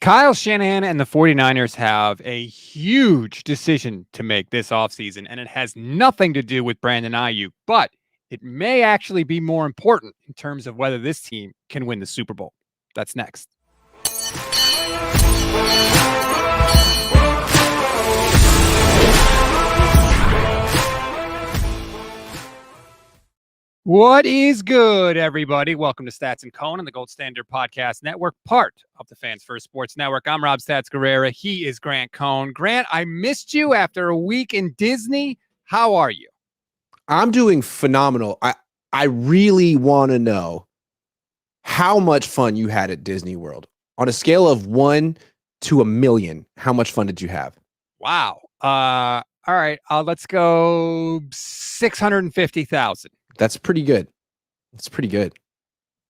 Kyle Shanahan and the 49ers have a huge decision to make this offseason, and it has nothing to do with Brandon Aiyuk, but it may actually be more important in terms of whether this team can win the Super Bowl. That's next. What is good, everybody? Welcome to Stats and Cohn and the Gold Standard Podcast Network, part of the Fans First Sports Network. I'm Rob Stats Guerrera. He is Grant Cohn. Grant, I missed you after a week in Disney. How are you? I'm doing phenomenal. I really want to know how much fun you had at Disney World. On a scale of 1 to 1,000,000, how much fun did you have? Wow. All right. Let's go 650,000. That's pretty good. That's pretty good.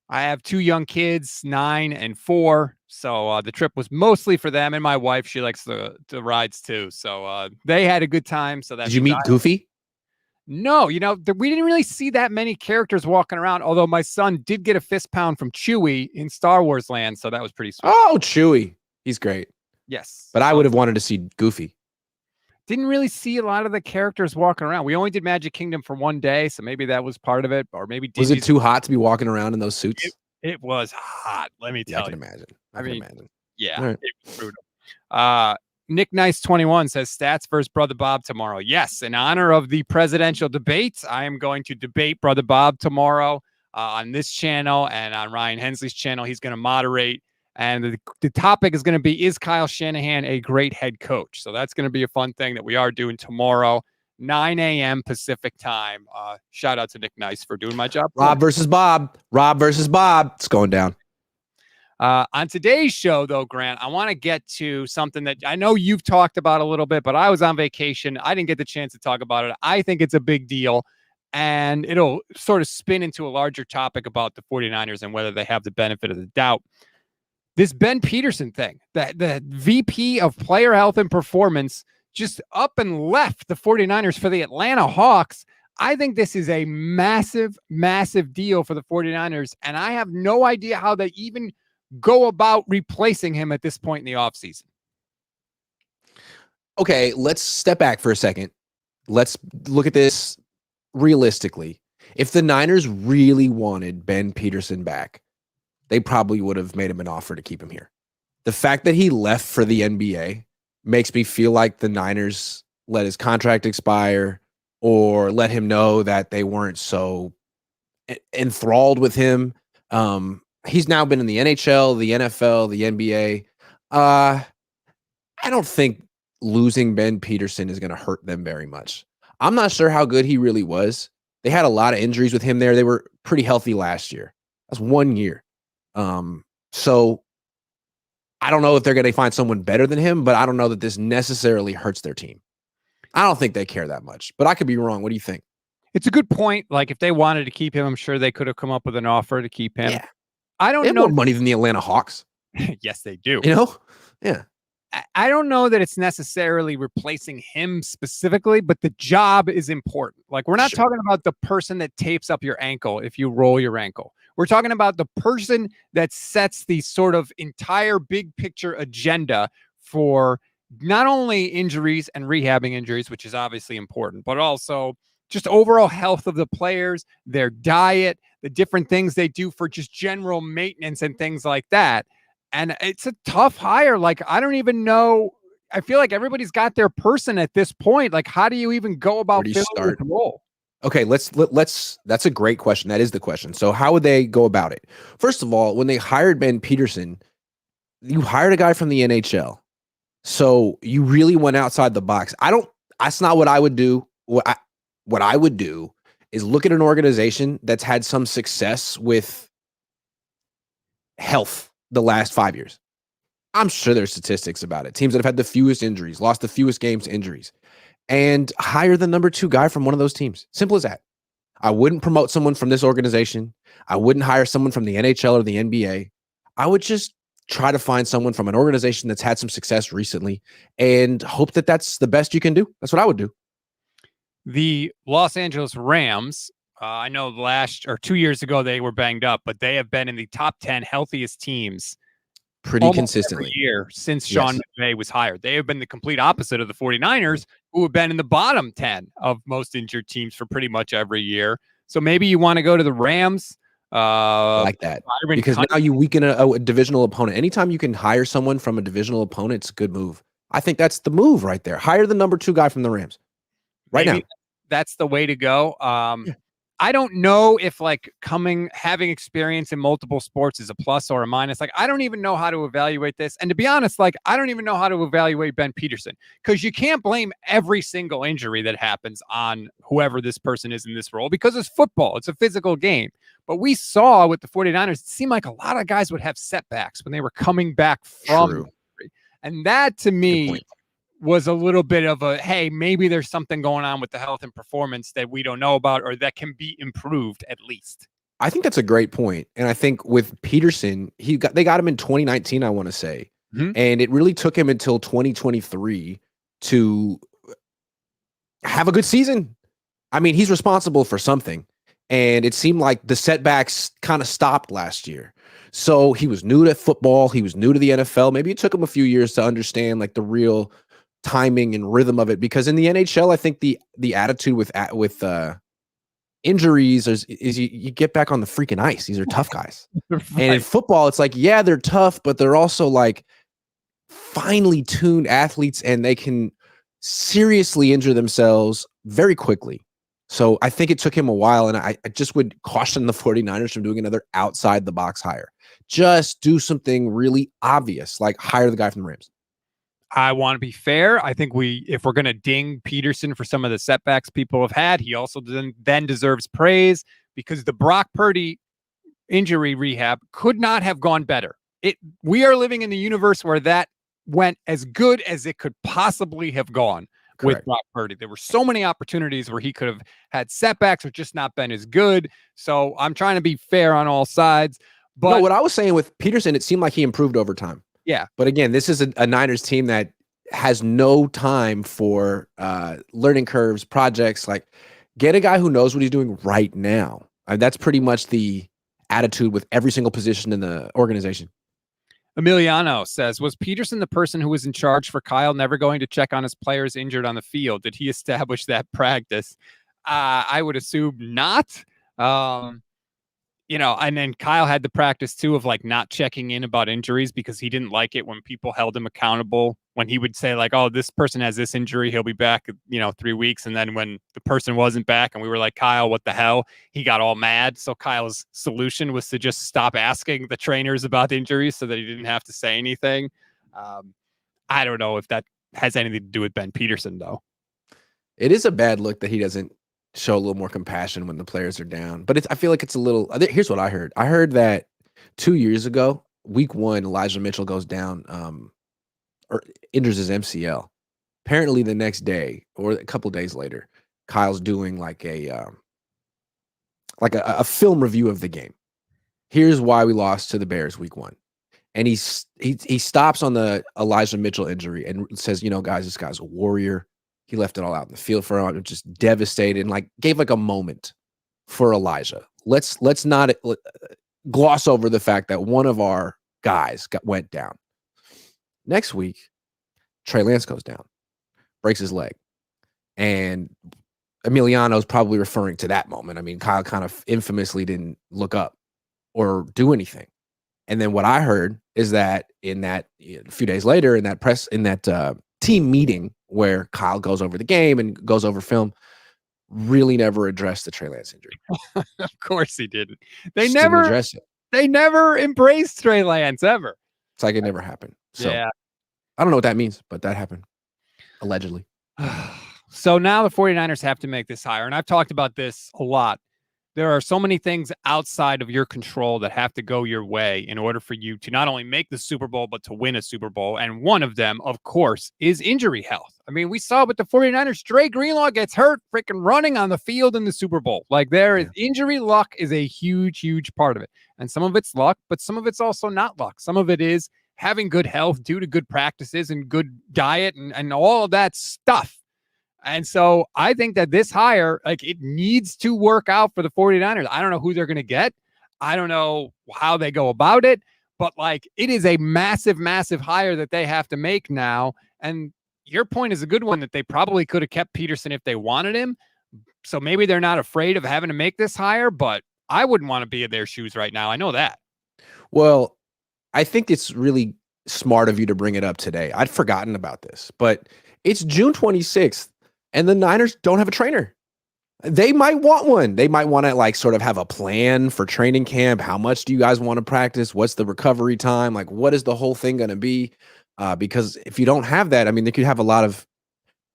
I have two young kids, 9 and 4. So the trip was mostly for them and my wife. She likes the rides too. So they had a good time. So did you meet Goofy? No, we didn't really see that many characters walking around, although my son did get a fist pound from Chewie in Star Wars Land, so that was pretty sweet. Oh, Chewie. He's great. Yes. But I would have wanted to see Goofy. Didn't really see a lot of the characters walking around. We only did Magic Kingdom for one day, so maybe that was part of it, or maybe was it too hot to be walking around in those suits? It was hot, let me tell you. I can imagine. I can imagine. Yeah, right. It was brutal. Nick Nice 21 says Stats versus Brother Bob tomorrow. Yes, in honor of the presidential debates, I am going to debate Brother Bob tomorrow on this channel and on Ryan Hensley's channel. He's going to moderate. And the topic is going to be, is Kyle Shanahan a great head coach? So that's going to be a fun thing that we are doing tomorrow, 9 a.m. Pacific time. Shout out to Nick Nice for doing my job. Rob versus Bob. It's going down. On today's show, though, Grant, I want to get to something that I know you've talked about a little bit, but I was on vacation. I didn't get the chance to talk about it. I think it's a big deal, and it'll sort of spin into a larger topic about the 49ers and whether they have the benefit of the doubt. This Ben Peterson thing, the VP of Player Health and Performance just up and left the 49ers for the Atlanta Hawks. I think this is a massive, massive deal for the 49ers, and I have no idea how they even go about replacing him at this point in the offseason. Okay, let's step back for a second. Let's look at this realistically. If the Niners really wanted Ben Peterson back, they probably would have made him an offer to keep him here. The fact that he left for the NBA makes me feel like the Niners let his contract expire or let him know that they weren't so enthralled with him. He's now been in the NHL, the NFL, the NBA. I don't think losing Ben Peterson is going to hurt them very much. I'm not sure how good he really was. They had a lot of injuries with him there. They were pretty healthy last year. That's 1 year. So I don't know if they're going to find someone better than him, but I don't know that this necessarily hurts their team. I don't think they care that much, but I could be wrong. What do you think? It's a good point. Like if they wanted to keep him, I'm sure they could have come up with an offer to keep him. Yeah. I don't know more money than the Atlanta Hawks. Yes, they do. Yeah. I don't know that it's necessarily replacing him specifically, but the job is important. Like we're not talking about the person that tapes up your ankle if you roll your ankle. We're talking about the person that sets the sort of entire big picture agenda for not only injuries and rehabbing injuries, which is obviously important, but also just overall health of the players, their diet, the different things they do for just general maintenance and things like that. And it's a tough hire. Like, I don't even know. I feel like everybody's got their person at this point. Like, how do you even go about filling the role? Okay, let's. That's a great question. That is the question. So how would they go about it? First of all, when they hired Ben Peterson, you hired a guy from the NHL. So you really went outside the box. That's not what I would do. What I would do is look at an organization that's had some success with health the last 5 years. I'm sure there's statistics about it. Teams that have had the fewest injuries, lost the fewest games to injuries, and hire the number 2 guy from one of those teams. Simple as that. I wouldn't promote someone from this organization. I wouldn't hire someone from the NHL or the NBA. I would just try to find someone from an organization that's had some success recently and hope that that's the best you can do. That's what I would do. The Los Angeles Rams, I know 2 years ago they were banged up, but they have been in the top 10 healthiest teams pretty almost every consistently. year since Yes. Sean McVay was hired. They have been the complete opposite of the 49ers, who have been in the bottom 10 of most injured teams for pretty much every year. So maybe you want to go to the Rams. I like that Byron because Cunningham. now you weaken a divisional opponent. Anytime you can hire someone from a divisional opponent, it's a good move. I think that's the move right there. Hire the number 2 guy from the Rams right Maybe now. that's the way to go. Yeah. I don't know if like having experience in multiple sports is a plus or a minus. Like, I don't even know how to evaluate this. And to be honest, like, I don't even know how to evaluate Ben Peterson, because you can't blame every single injury that happens on whoever this person is in this role, because it's football. It's a physical game. But we saw with the 49ers, it seemed like a lot of guys would have setbacks when they were coming back from True. injury. And that to Good me point. was a little bit of a, hey, maybe there's something going on with the health and performance that we don't know about, or that can be improved at least. I think that's a great point. And I think with Peterson, they got him in 2019, I want to say. Mhm. And it really took him until 2023 to have a good season. I mean, he's responsible for something. And it seemed like the setbacks kind of stopped last year. So he was new to football. He was new to the NFL. Maybe it took him a few years to understand like the real timing and rhythm of it, because in the NHL, I think the attitude with injuries is you get back on the freaking ice. These are tough guys. Right. And in football, it's like, yeah, they're tough, but they're also like finely tuned athletes, and they can seriously injure themselves very quickly. So I think it took him a while, and I just would caution the 49ers from doing another outside the box hire. Just do something really obvious, like hire the guy from the Rams. I want to be fair. I think if we're going to ding Peterson for some of the setbacks people have had, he also then deserves praise, because the Brock Purdy injury rehab could not have gone better. We are living in the universe where that went as good as it could possibly have gone. Correct. With Brock Purdy. There were so many opportunities where he could have had setbacks or just not been as good. So I'm trying to be fair on all sides. But no, what I was saying with Peterson, it seemed like he improved over time. Yeah. But again, this is a Niners team that has no time for learning curves, projects. Like, get a guy who knows what he's doing right now. That's pretty much the attitude with every single position in the organization. Emiliano says, was Peterson the person who was in charge for Kyle never going to check on his players injured on the field? Did he establish that practice? I would assume not. And then Kyle had the practice too of like not checking in about injuries, because he didn't like it when people held him accountable, when he would say like, oh, this person has this injury, he'll be back, 3 weeks. And then when the person wasn't back and we were like, Kyle, what the hell? He got all mad. So Kyle's solution was to just stop asking the trainers about injuries so that he didn't have to say anything. I don't know if that has anything to do with Ben Peterson, though. It is a bad look that he doesn't show a little more compassion when the players are down. But I feel like it's a little, here's what I heard. I heard that 2 years ago, week 1, Elijah Mitchell goes down or injures his MCL. Apparently the next day or a couple days later, Kyle's doing like a film review of the game. Here's why we lost to the Bears week 1. And he stops on the Elijah Mitchell injury and says, guys, this guy's a warrior. He left it all out in the field for him, just devastated, and like gave like a moment for Elijah. Let's not gloss over the fact that one of our guys went down. Next week, Trey Lance goes down, breaks his leg, and Emiliano's probably referring to that moment. I mean, Kyle kind of infamously didn't look up or do anything. And then what I heard is that in that a few days later, in that team meeting where Kyle goes over the game and goes over film, really never addressed the Trey Lance injury. Of course he didn't. Didn't address it. They never embraced Trey Lance ever. It's like it never happened. So yeah. I don't know what that means, but that happened. Allegedly. So now the 49ers have to make this hire. And I've talked about this a lot. There are so many things outside of your control that have to go your way in order for you to not only make the Super Bowl, but to win a Super Bowl. And one of them, of course, is injury health. I mean, we saw with the 49ers, Dre Greenlaw gets hurt freaking running on the field in the Super Bowl. Like injury luck is a huge, huge part of it. And some of it's luck, but some of it's also not luck. Some of it is having good health due to good practices and good diet and all of that stuff. And so I think that this hire, like, it needs to work out for the 49ers. I don't know who they're going to get. I don't know how they go about it, but like it is a massive, massive hire that they have to make now. And your point is a good one that they probably could have kept Peterson if they wanted him. So maybe they're not afraid of having to make this hire, but I wouldn't want to be in their shoes right now. I know that. Well, I think it's really smart of you to bring it up today. I'd forgotten about this, but it's June 26th and the Niners don't have a trainer. They might want one. They might want to like sort of have a plan for training camp. How much do you guys want to practice? What's the recovery time? Like, what is the whole thing going to be? Because if you don't have that, I mean, they could have a lot of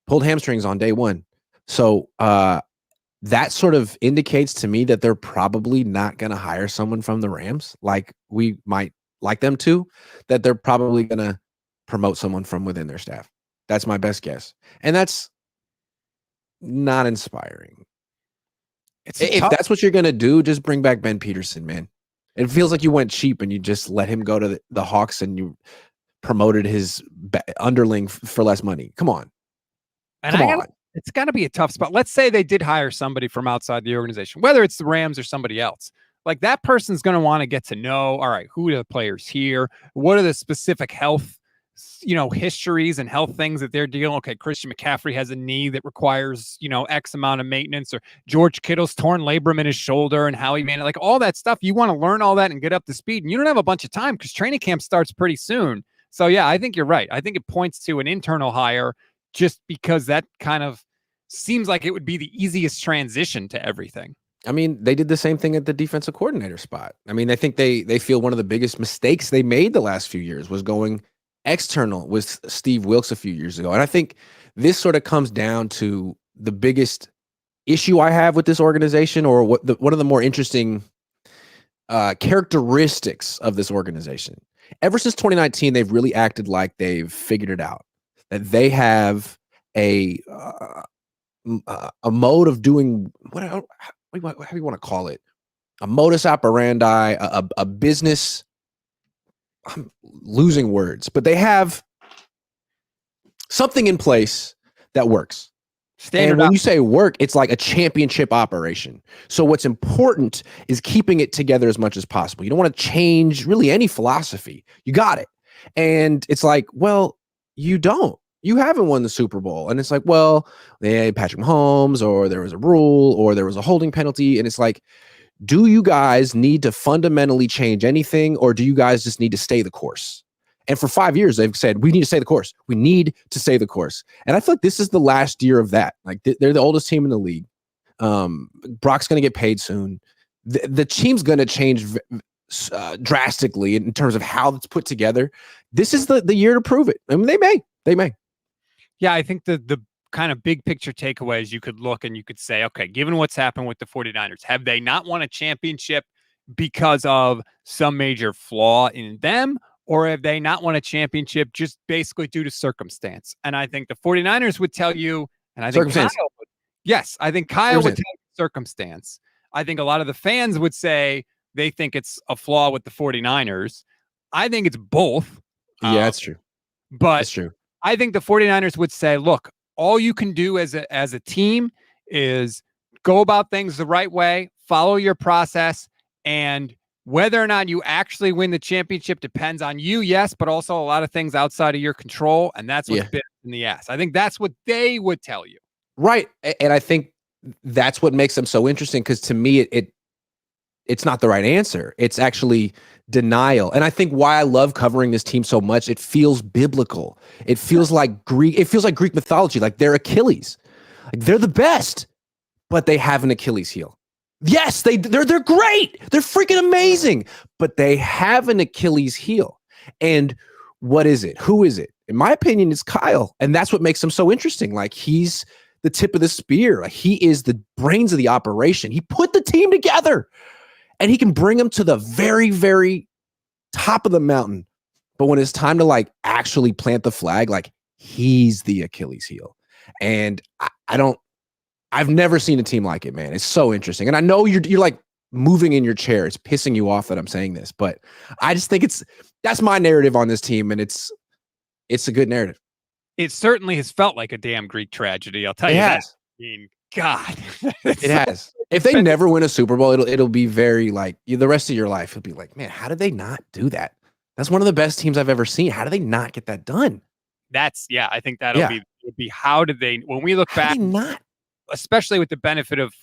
pulled hamstrings on day one. So that sort of indicates to me that they're probably not going to hire someone from the Rams like we might like them to, that they're probably going to promote someone from within their staff. That's my best guess. And that's not inspiring. If that's what you're going to do, just bring back Ben Peterson, man. It feels like you went cheap and you just let him go to the Hawks and you promoted his underling for less money. Come on. And it's got to be a tough spot. Let's say they did hire somebody from outside the organization, whether it's the Rams or somebody else. Like that person's going to want to get to know, all right, who are the players here? What are the specific health, histories and health things that they're dealing? Okay, Christian McCaffrey has a knee that requires, X amount of maintenance, or George Kittle's torn labrum in his shoulder and how he made it. Like all that stuff. You want to learn all that and get up to speed. And you don't have a bunch of time because training camp starts pretty soon. So yeah, I think you're right. I think it points to an internal hire just because that kind of seems like it would be the easiest transition to everything. I mean, they did the same thing at the defensive coordinator spot. I mean, I think they feel one of the biggest mistakes they made the last few years was going external with Steve Wilks a few years ago. And I think this sort of comes down to the biggest issue I have with this organization, or one of the more interesting characteristics of this organization. Ever since 2019, they've really acted like they've figured it out, that they have a mode of doing how do you want to call it? A modus operandi, a business. I'm losing words, but they have something in place that works. And when you say work, it's like a championship operation. So what's important is keeping it together as much as possible. You don't want to change really any philosophy. You got it. And it's like, well, you don't. You haven't won the Super Bowl. And it's like, well, they had Patrick Mahomes, or there was a rule, or there was a holding penalty. And it's like, do you guys need to fundamentally change anything, or do you guys just need to stay the course? And for 5 years, they've said, we need to stay the course. We need to stay the course. And I feel like this is the last year of that. Like they're the oldest team in the league. Brock's going to get paid soon. The team's going to change drastically in terms of how it's put together. This is the year to prove it. I mean, they may. Yeah, I think the kind of big picture takeaways, you could look and you could say, okay, given what's happened with the 49ers, have they not won a championship because of some major flaw in them? Or have they not won a championship just basically due to circumstance? And I think the 49ers would tell you, and I think Kyle would tell you circumstance. I think a lot of the fans would say they think it's a flaw with the 49ers. I think it's both. Yeah, that's true. But that's true. I think the 49ers would say, look, all you can do as a team is go about things the right way, follow your process, and whether or not you actually win the championship depends on you, yes, but also a lot of things outside of your control, and that's what's bit in the ass. I think that's what they would tell you. Right, and I think that's what makes them so interesting, because to me, it's not the right answer. It's actually denial. And I think why I love covering this team so much, it feels biblical. It feels like Greek. It feels like Greek mythology, like they're Achilles. Like they're the best, but they have an Achilles heel. Yes, they're great. They're freaking amazing, but they have an Achilles heel. And what is it? Who is it? In my opinion, it's Kyle. And that's what makes him so interesting. Like he's the tip of the spear. Like he is the brains of the operation. He put the team together and he can bring them to the very, very top of the mountain. But when it's time to like actually plant the flag, like he's the Achilles heel. And I've never seen a team like it, man. It's so interesting. And I know you're like moving in your chair. It's pissing you off that I'm saying this, but I just think that's my narrative on this team. And it's a good narrative. It certainly has felt like a damn Greek tragedy. I'll tell you that. I mean, God, it has. If they never win a Super Bowl, it'll be very like the rest of your life. It'll be like, man, how did they not do that? That's one of the best teams I've ever seen. How do they not get that done? I think that'll be how did they, when we look How back, did they not? especially with the benefit of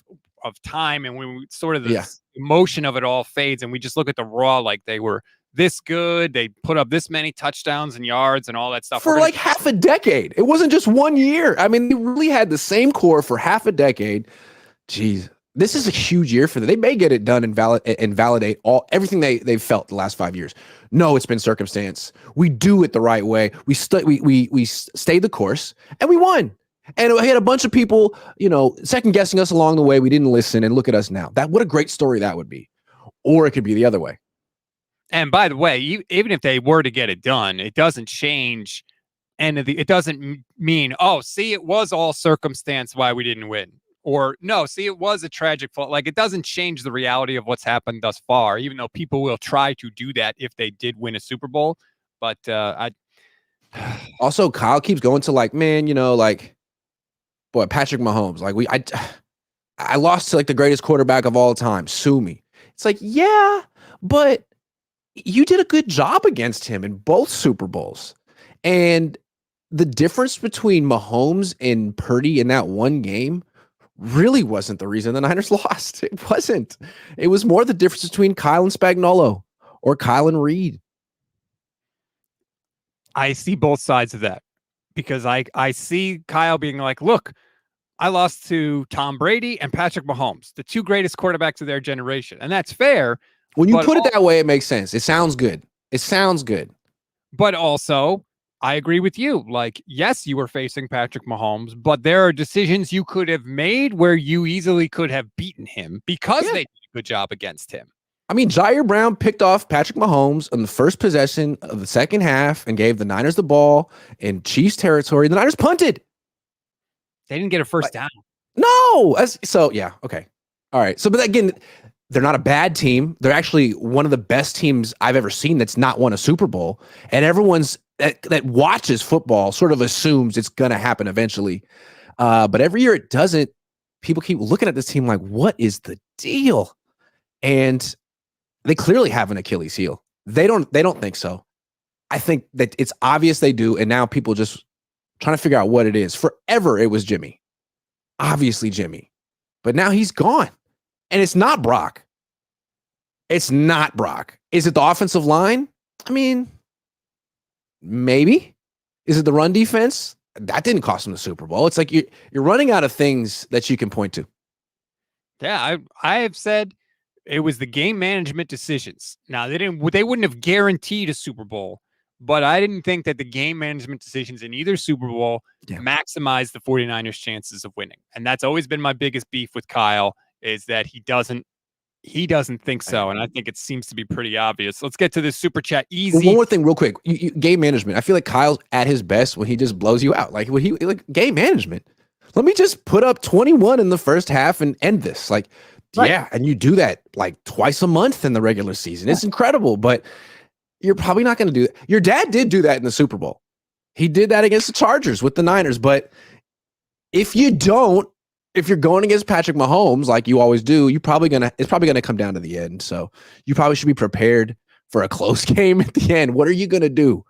time, and when we sort of the emotion of it all fades, and we just look at the raw, like they were this good, they put up this many touchdowns and yards and all that stuff for like half a decade. It wasn't just 1 year. I mean, they really had the same core for half a decade. Jeez, this is a huge year for them. They may get it done and validate everything they've felt the last 5 years. No, it's been circumstance. We do it the right way. We stayed the course and we won. And we had a bunch of people, second guessing us along the way. We didn't listen, and look at us now. What a great story that would be. Or it could be the other way. And by the way, even if they were to get it done, it doesn't change it doesn't mean, oh, see, it was all circumstance why we didn't win. Or no, see, it was a tragic fault. Like, it doesn't change the reality of what's happened thus far, even though people will try to do that if they did win a Super Bowl. But also, Kyle keeps going to boy, Patrick Mahomes. I lost to the greatest quarterback of all time. Sue me. It's like, yeah, but you did a good job against him in both Super Bowls. And the difference between Mahomes and Purdy in that one game really wasn't the reason the Niners lost. It wasn't. It was more the difference between Kyle and Spagnuolo or Kyle and Reed. I see both sides of that, because I see Kyle being like, look, I lost to Tom Brady and Patrick Mahomes, the two greatest quarterbacks of their generation. And that's fair. When you put it that way, it makes sense. It sounds good. But also, I agree with you. Like, yes, you were facing Patrick Mahomes, but there are decisions you could have made where you easily could have beaten him because they did a good job against him. I mean, Jair Brown picked off Patrick Mahomes on the first possession of the second half and gave the Niners the ball in Chiefs territory. The Niners punted. They didn't get a first down. No. Okay. All right. So, but again, they're not a bad team. They're actually one of the best teams I've ever seen that's not won a Super Bowl. And everyone's that watches football sort of assumes it's going to happen eventually. But every year it doesn't. People keep looking at this team like, what is the deal? And they clearly have an Achilles heel. They don't think so. I think that it's obvious they do. And now people just trying to figure out what it is. Forever it was Jimmy. Obviously Jimmy. But now he's gone. And it's not Brock. Is it the offensive line? I mean, maybe. Is it the run defense? That didn't cost them the Super Bowl. It's like you're running out of things that you can point to. Yeah, I have said it was the game management decisions. Now, they wouldn't have guaranteed a Super Bowl, but I didn't think that the game management decisions in either Super Bowl maximized the 49ers' chances of winning. And that's always been my biggest beef with Kyle, is that he doesn't think so. And I think it seems to be pretty obvious. Let's get to this super chat. Easy. One more thing real quick. Game management. I feel like Kyle's at his best when he just blows you out. Like game management. Let me just put up 21 in the first half and end this. Yeah. And you do that like twice a month in the regular season. It's incredible, but you're probably not going to do it. Your dad did do that in the Super Bowl. He did that against the Chargers with the Niners. But if you're going against Patrick Mahomes like you always do, it's probably gonna come down to the end. So you probably should be prepared for a close game at the end. What are you gonna do?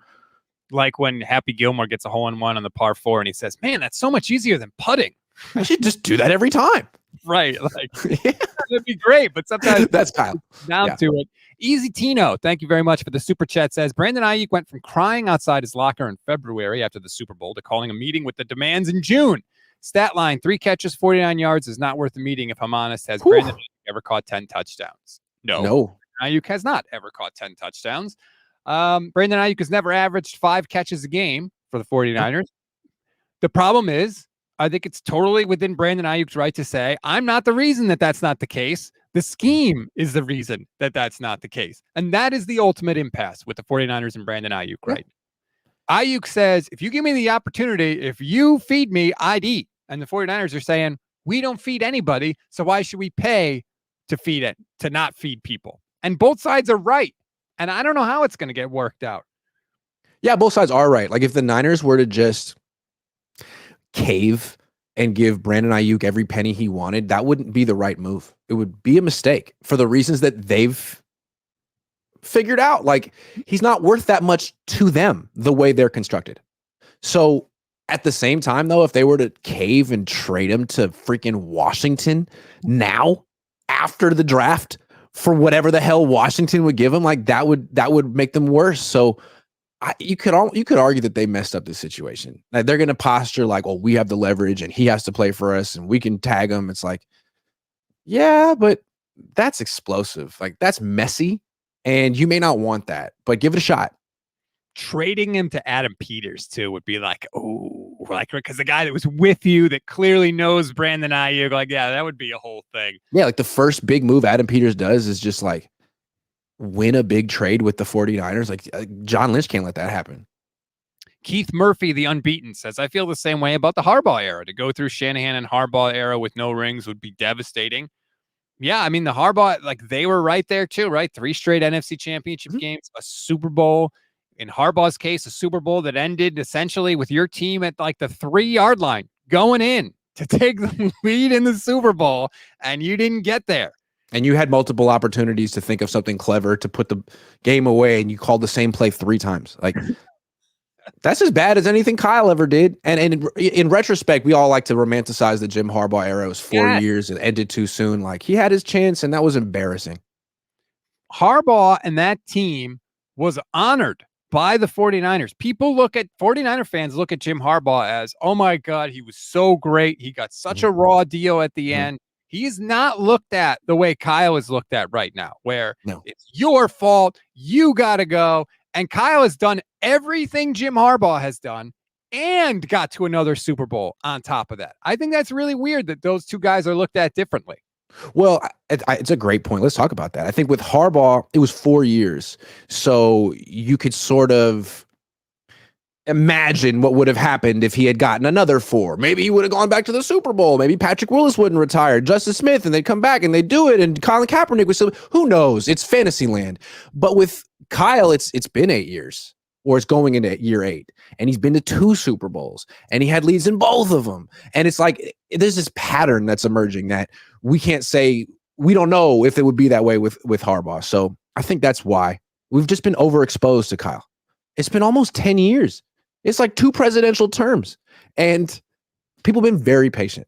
Like when Happy Gilmore gets a hole-in-one on the par 4 and he says, man, that's so much easier than putting. I should just do that every time. Right. That'd be great, but sometimes that's Kyle. Down to it. Easy Tino, thank you very much for the super chat. Says Brandon Aiyuk went from crying outside his locker in February after the Super Bowl to calling a meeting with the demands in June. Stat line, 3 catches, 49 yards is not worth the meeting, if I'm honest. Has Brandon Aiyuk ever caught 10 touchdowns? No. Aiyuk has not ever caught 10 touchdowns. Brandon Aiyuk has never averaged 5 catches a game for the 49ers. The problem is, I think it's totally within Brandon Aiyuk's right to say, I'm not the reason that that's not the case. The scheme is the reason that that's not the case. And that is the ultimate impasse with the 49ers and Brandon Aiyuk, right? Aiyuk says, if you give me the opportunity, if you feed me, I'd eat. And the 49ers are saying, we don't feed anybody, so why should we pay to feed it, to not feed people? And both sides are right. And I don't know how it's going to get worked out. Yeah, both sides are right. Like if the Niners were to just cave and give Brandon Aiyuk every penny he wanted, that wouldn't be the right move. It would be a mistake for the reasons that they've figured out. Like, he's not worth that much to them the way they're constructed. So at the same time, though, if they were to cave and trade him to freaking Washington now after the draft for whatever the hell Washington would give him, like that would make them worse. So you could argue that they messed up the situation. Like, they're going to posture like, well, we have the leverage and he has to play for us and we can tag him. It's like, yeah, but that's explosive. Like, that's messy and you may not want that, but give it a shot. Trading him to Adam Peters too would be like, oh, like, because the guy that was with you that clearly knows Brandon Aiyuk, like, yeah, that would be a whole thing. Yeah, like the first big move Adam Peters does is just like win a big trade with the 49ers. Like, John Lynch can't let that happen. Keith Murphy, the unbeaten, says, I feel the same way about the Harbaugh era. To go through Shanahan and Harbaugh era with no rings would be devastating. Yeah, I mean, the Harbaugh, like, they were right there too, right? 3 straight NFC championship games, a Super Bowl. In Harbaugh's case, a Super Bowl that ended essentially with your team at like the 3-yard line going in to take the lead in the Super Bowl, and you didn't get there. And you had multiple opportunities to think of something clever to put the game away, and you called the same play 3 times. Like, that's as bad as anything Kyle ever did. And in retrospect, we all like to romanticize the Jim Harbaugh era. It was 4 years and ended too soon. Like, he had his chance, and that was embarrassing. Harbaugh and that team was honored by the 49ers. 49er fans look at Jim Harbaugh as, oh my God, he was so great. He got such a raw deal at the end. He's not looked at the way Kyle is looked at right now, where it's your fault. You got to go. And Kyle has done everything Jim Harbaugh has done and got to another Super Bowl on top of that. I think that's really weird that those two guys are looked at differently. Well, it's a great point. Let's talk about that. I think with Harbaugh, it was 4 years. So you could sort of imagine what would have happened if he had gotten another 4. Maybe he would have gone back to the Super Bowl. Maybe Patrick Willis wouldn't retire. Justice Smith, and they'd come back and they'd do it. And Colin Kaepernick was still, who knows? It's fantasy land. But with Kyle, it's been 8 years. Or it's going into year 8, and he's been to 2 Super Bowls, and he had leads in both of them. And it's like, there's this pattern that's emerging that we can't say, we don't know if it would be that way with Harbaugh. So I think that's why we've just been overexposed to Kyle. It's been almost 10 years. It's like 2 presidential terms, and people have been very patient.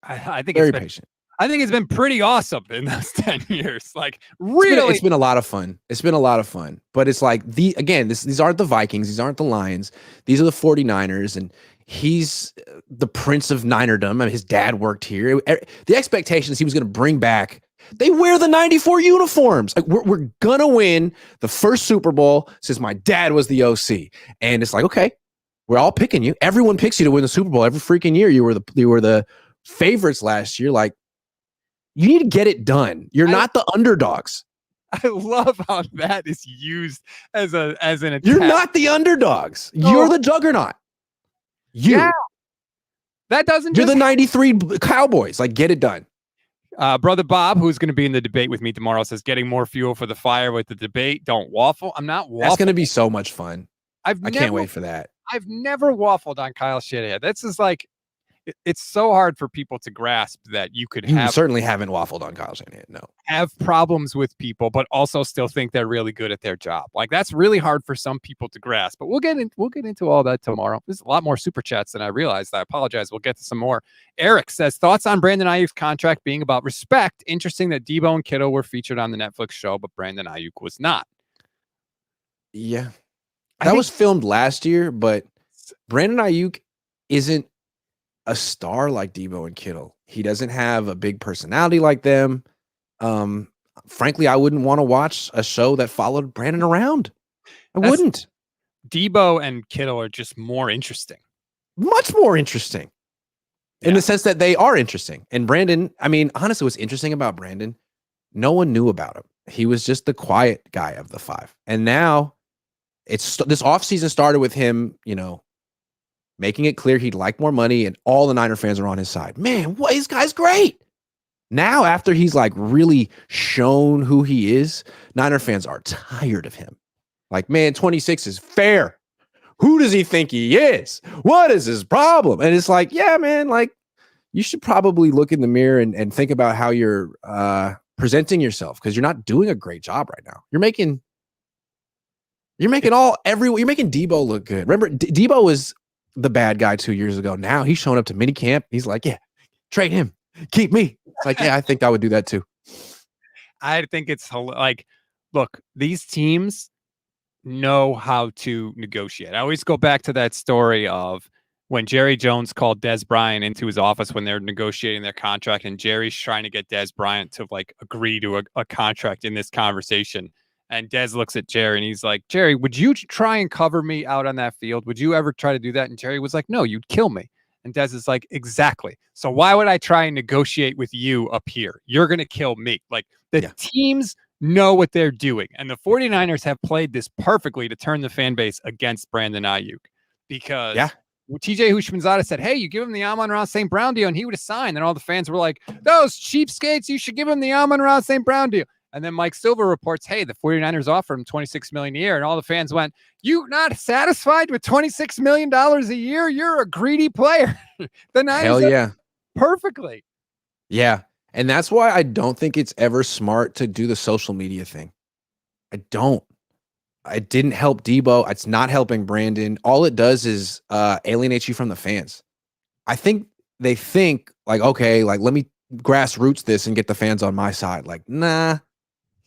I think very patient. I think it's been pretty awesome in those 10 years. Like, really, it's been a lot of fun. It's been a lot of fun. But it's like, these aren't the Vikings. These aren't the Lions. These are the 49ers. And he's the prince of Ninerdom. I mean, his dad worked here. The expectations he was going to bring back. They wear the 94 uniforms. Like, we're going to win the first Super Bowl since my dad was the OC. And it's like, okay, we're all picking you. Everyone picks you to win the Super Bowl every freaking year. You were the favorites last year. Like, you need to get it done. You're not the underdogs. I love how that is used as an attack. You're not the underdogs. No. You're the juggernaut. Yeah. That doesn't. You're the 93 Cowboys. Like, get it done. Brother Bob, who's going to be in the debate with me tomorrow, says getting more fuel for the fire with the debate. Don't waffle. I'm not waffling. That's going to be so much fun. I can't wait for that. I've never waffled on Kyle Shanahan. This is like, it's so hard for people to grasp that you certainly haven't waffled on Kyle Shanahan. No, have problems with people, but also still think they're really good at their job. Like, that's really hard for some people to grasp. But we'll get into all that tomorrow. There's a lot more super chats than I realized. I apologize. We'll get to some more. Eric says, thoughts on Brandon Aiyuk's contract being about respect. Interesting that Deebo and Kittle were featured on the Netflix show, but Brandon Aiyuk was not. Yeah, that was filmed last year, but Brandon Aiyuk isn't a star like Deebo and Kittle. He doesn't have a big personality like them. Frankly, I wouldn't want to watch a show that followed Brandon around. I wouldn't. Deebo and Kittle are just more interesting. Much more interesting. In the sense that they are interesting. And Brandon, I mean, honestly, what's interesting about Brandon, no one knew about him. He was just the quiet guy of the 5. And now this offseason started with him, making it clear he'd like more money, and all the Niner fans are on his side. Man, this guy's great. Now, after he's like really shown who he is, Niner fans are tired of him. Like, man, 26 is fair. Who does he think he is? What is his problem? And it's like, yeah, man, like, you should probably look in the mirror and think about how you're presenting yourself, because you're not doing a great job right now. You're making Deebo look good. Remember, Deebo was the bad guy 2 years ago. Now he's showing up to mini camp. He's like, yeah, trade him, keep me. It's like, yeah, I think I would do that too. I think it's like, look, these teams know how to negotiate. I always go back to that story of when Jerry Jones called Des Bryant into his office when they're negotiating their contract, and Jerry's trying to get Des Bryant to like agree to a contract in this conversation. And Des looks at Jerry and he's like, Jerry, would you try and cover me out on that field? Would you ever try to do that? And Jerry was like, no, you'd kill me. And Des is like, exactly. So why would I try and negotiate with you up here? You're going to kill me. Like the teams know what they're doing. And the 49ers have played this perfectly to turn the fan base against Brandon Aiyuk, because TJ Houshmandzadeh said, hey, you give him the Amon-Ra St. Brown deal and he would have signed. And all the fans were like, those cheapskates, you should give him the Amon-Ra St. Brown deal. And then Mike Silver reports, hey, the 49ers offered him $26 million a year. And all the fans went, you not satisfied with $26 million a year? You're a greedy player. The Niners perfectly. Yeah. And that's why I don't think it's ever smart to do the social media thing. I don't. It didn't help Deebo. It's not helping Brandon. All it does is alienate you from the fans. I think they think like, okay, like let me grassroots this and get the fans on my side. Like, nah.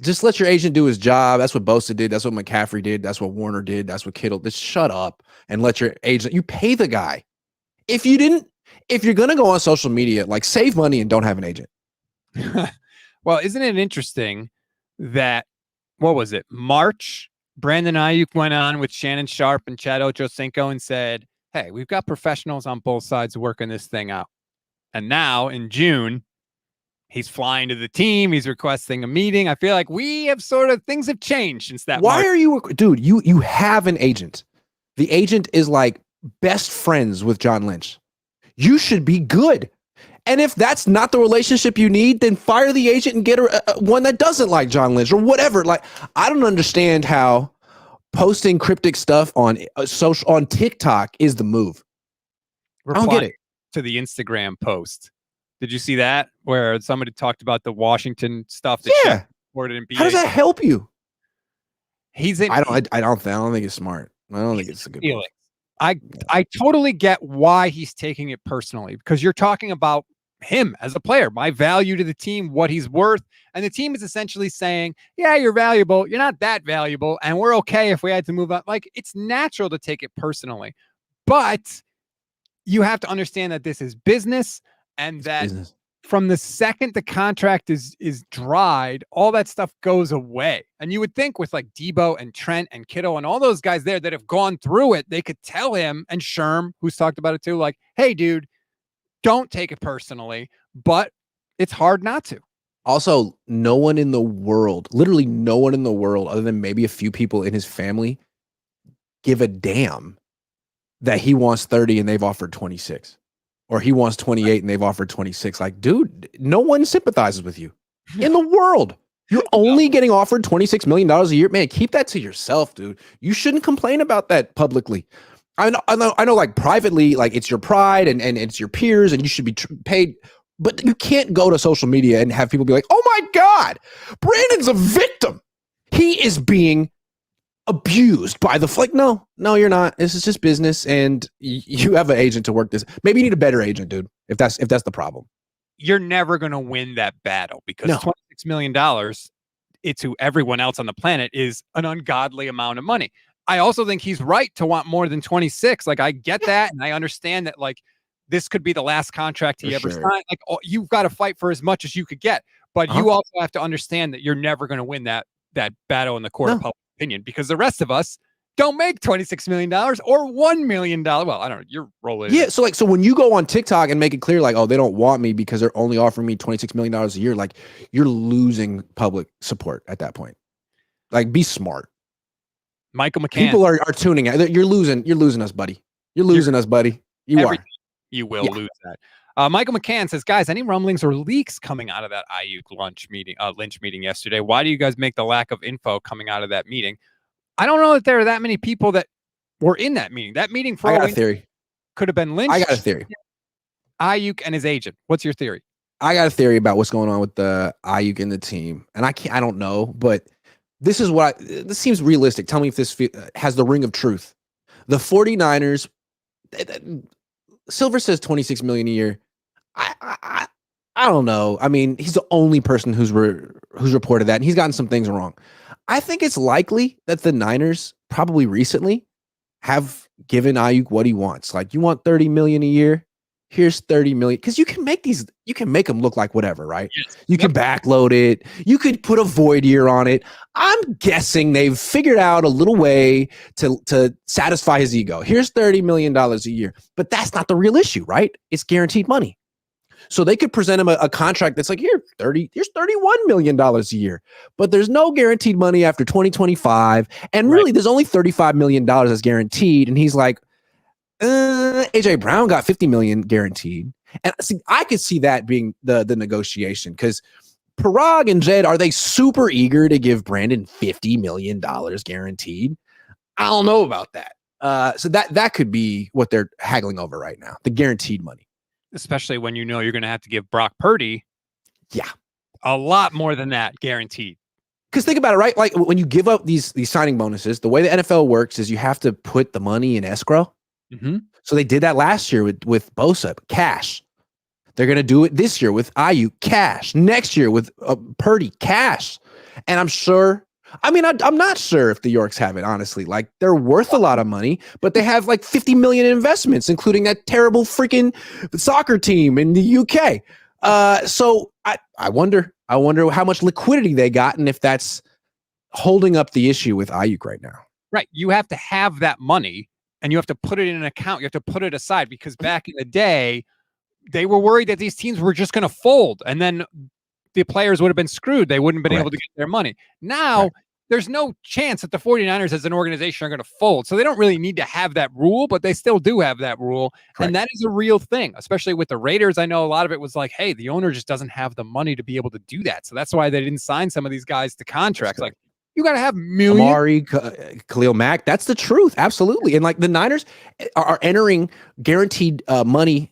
Just let your agent do his job. That's what Bosa did. That's what McCaffrey did. That's what Warner did. That's what Kittle. Just shut up and let your agent. You pay the guy. If you're gonna go on social media, like save money and don't have an agent. Well, isn't it interesting that what was it? March, Brandon Aiyuk went on with Shannon Sharp and Chad Ochocinco and said, "Hey, we've got professionals on both sides working this thing out." And now in June, he's flying to the team. He's requesting a meeting. I feel like we have things have changed since that. Why are you, dude? You have an agent. The agent is like best friends with John Lynch. You should be good. And if that's not the relationship you need, then fire the agent and get one that doesn't like John Lynch or whatever. Like, I don't understand how posting cryptic stuff on TikTok is the move. I don't get it. To the Instagram post. Did you see that where somebody talked about the Washington stuff? That reported in BA? How does that help you? I don't think it's smart. I don't think it's a good move. I totally get why he's taking it personally, because you're talking about him as a player, my value to the team, what he's worth. And the team is essentially saying, yeah, you're valuable. You're not that valuable. And we're okay if we had to move on. Like, it's natural to take it personally, but you have to understand that this is business, and from the second the contract is dried, all that stuff goes away. And you would think with like Deebo and Trent and Kittle and all those guys there that have gone through it, they could tell him, and Sherm, who's talked about it too, like, hey, dude, don't take it personally. But it's hard not to. Also, no one in the world, literally no one in the world, other than maybe a few people in his family, give a damn that he wants 30 and they've offered 26. Or he wants 28 and they've offered 26. Like, dude, no one sympathizes with you in the world. You're only getting offered $26 million a year. Man, keep that to yourself, dude. You shouldn't complain about that publicly. I know, like privately, like it's your pride and it's your peers and you should be paid. But you can't go to social media and have people be like, oh my God, Brandon's a victim. He is being abused by the like, no, you're not. This is just business, and you have an agent to work this. Maybe you need a better agent, dude. If that's the problem, you're never going to win that battle, because $26 million, to everyone else on the planet, is an ungodly amount of money. I also think he's right to want more than 26. Like, I get that, and I understand that. Like, this could be the last contract he ever signed. Like, you've got to fight for as much as you could get, but you also have to understand that you're never going to win that battle in the court of public opinion, because the rest of us don't make $26 million or $1 million. Well, I don't know. You're rolling. Yeah. So when you go on TikTok and make it clear, like, oh, they don't want me because they're only offering me $26 million a year, like, you're losing public support at that point. Like, be smart. Michael McCann. People are tuning out. You're losing us, buddy. You're losing us, buddy. You will lose that. Michael McCann says, guys, any rumblings or leaks coming out of that Aiyuk Lynch meeting yesterday? Why do you guys make the lack of info coming out of that meeting? I don't know that there are that many people that were in that meeting. That meeting, for I got a theory. Could have been Lynch. I got a theory. Aiyuk and his agent. What's your theory? I got a theory about what's going on with the Aiyuk and the team, and I don't know, but this seems realistic. Tell me if this has the ring of truth. The 49ers, Silver says 26 million a year. I don't know. I mean, he's the only person who's reported that, and he's gotten some things wrong. I think it's likely that the Niners probably recently have given Aiyuk what he wants. Like, you want 30 million a year? Here's 30 million. Because you can make them look like whatever, right? Yes. You can backload it. You could put a void year on it. I'm guessing they've figured out a little way to satisfy his ego. Here's $30 million a year. But that's not the real issue, right? It's guaranteed money. So they could present him a contract that's like, here's $31 million a year, but there's no guaranteed money after 2025. And really, there's only $35 million that's guaranteed. And he's like, AJ Brown got $50 million guaranteed. And see, I could see that being the negotiation, because Parag and Jed, are they super eager to give Brandon $50 million guaranteed? I don't know about that. So that could be what they're haggling over right now, the guaranteed money. Especially when you know you're going to have to give Brock Purdy a lot more than that guaranteed. Because think about it, right? Like, when you give up these signing bonuses, the way the NFL works is you have to put the money in escrow. Mm-hmm. So they did that last year with Bosa, cash. They're going to do it this year with Aiyuk, cash. Next year with Purdy, cash. And I'm sure, I mean, I'm not sure if the Yorks have it, honestly. Like, they're worth a lot of money, but they have like 50 million in investments, including that terrible freaking soccer team in the UK. So I wonder how much liquidity they got, and if that's holding up the issue with Aiyuk right now. Right. You have to have that money, and you have to put it in an account. You have to put it aside, because back in the day, they were worried that these teams were just going to fold, and then the players would have been screwed. They wouldn't have been able to get their money. Now, there's no chance that the 49ers as an organization are going to fold. So they don't really need to have that rule, but they still do have that rule. And that is a real thing, especially with the Raiders. I know a lot of it was like, hey, the owner just doesn't have the money to be able to do that. So that's why they didn't sign some of these guys to contracts. Like, you got to have millions. Amari, Khalil Mack. That's the truth. Absolutely. And like, the Niners are entering guaranteed money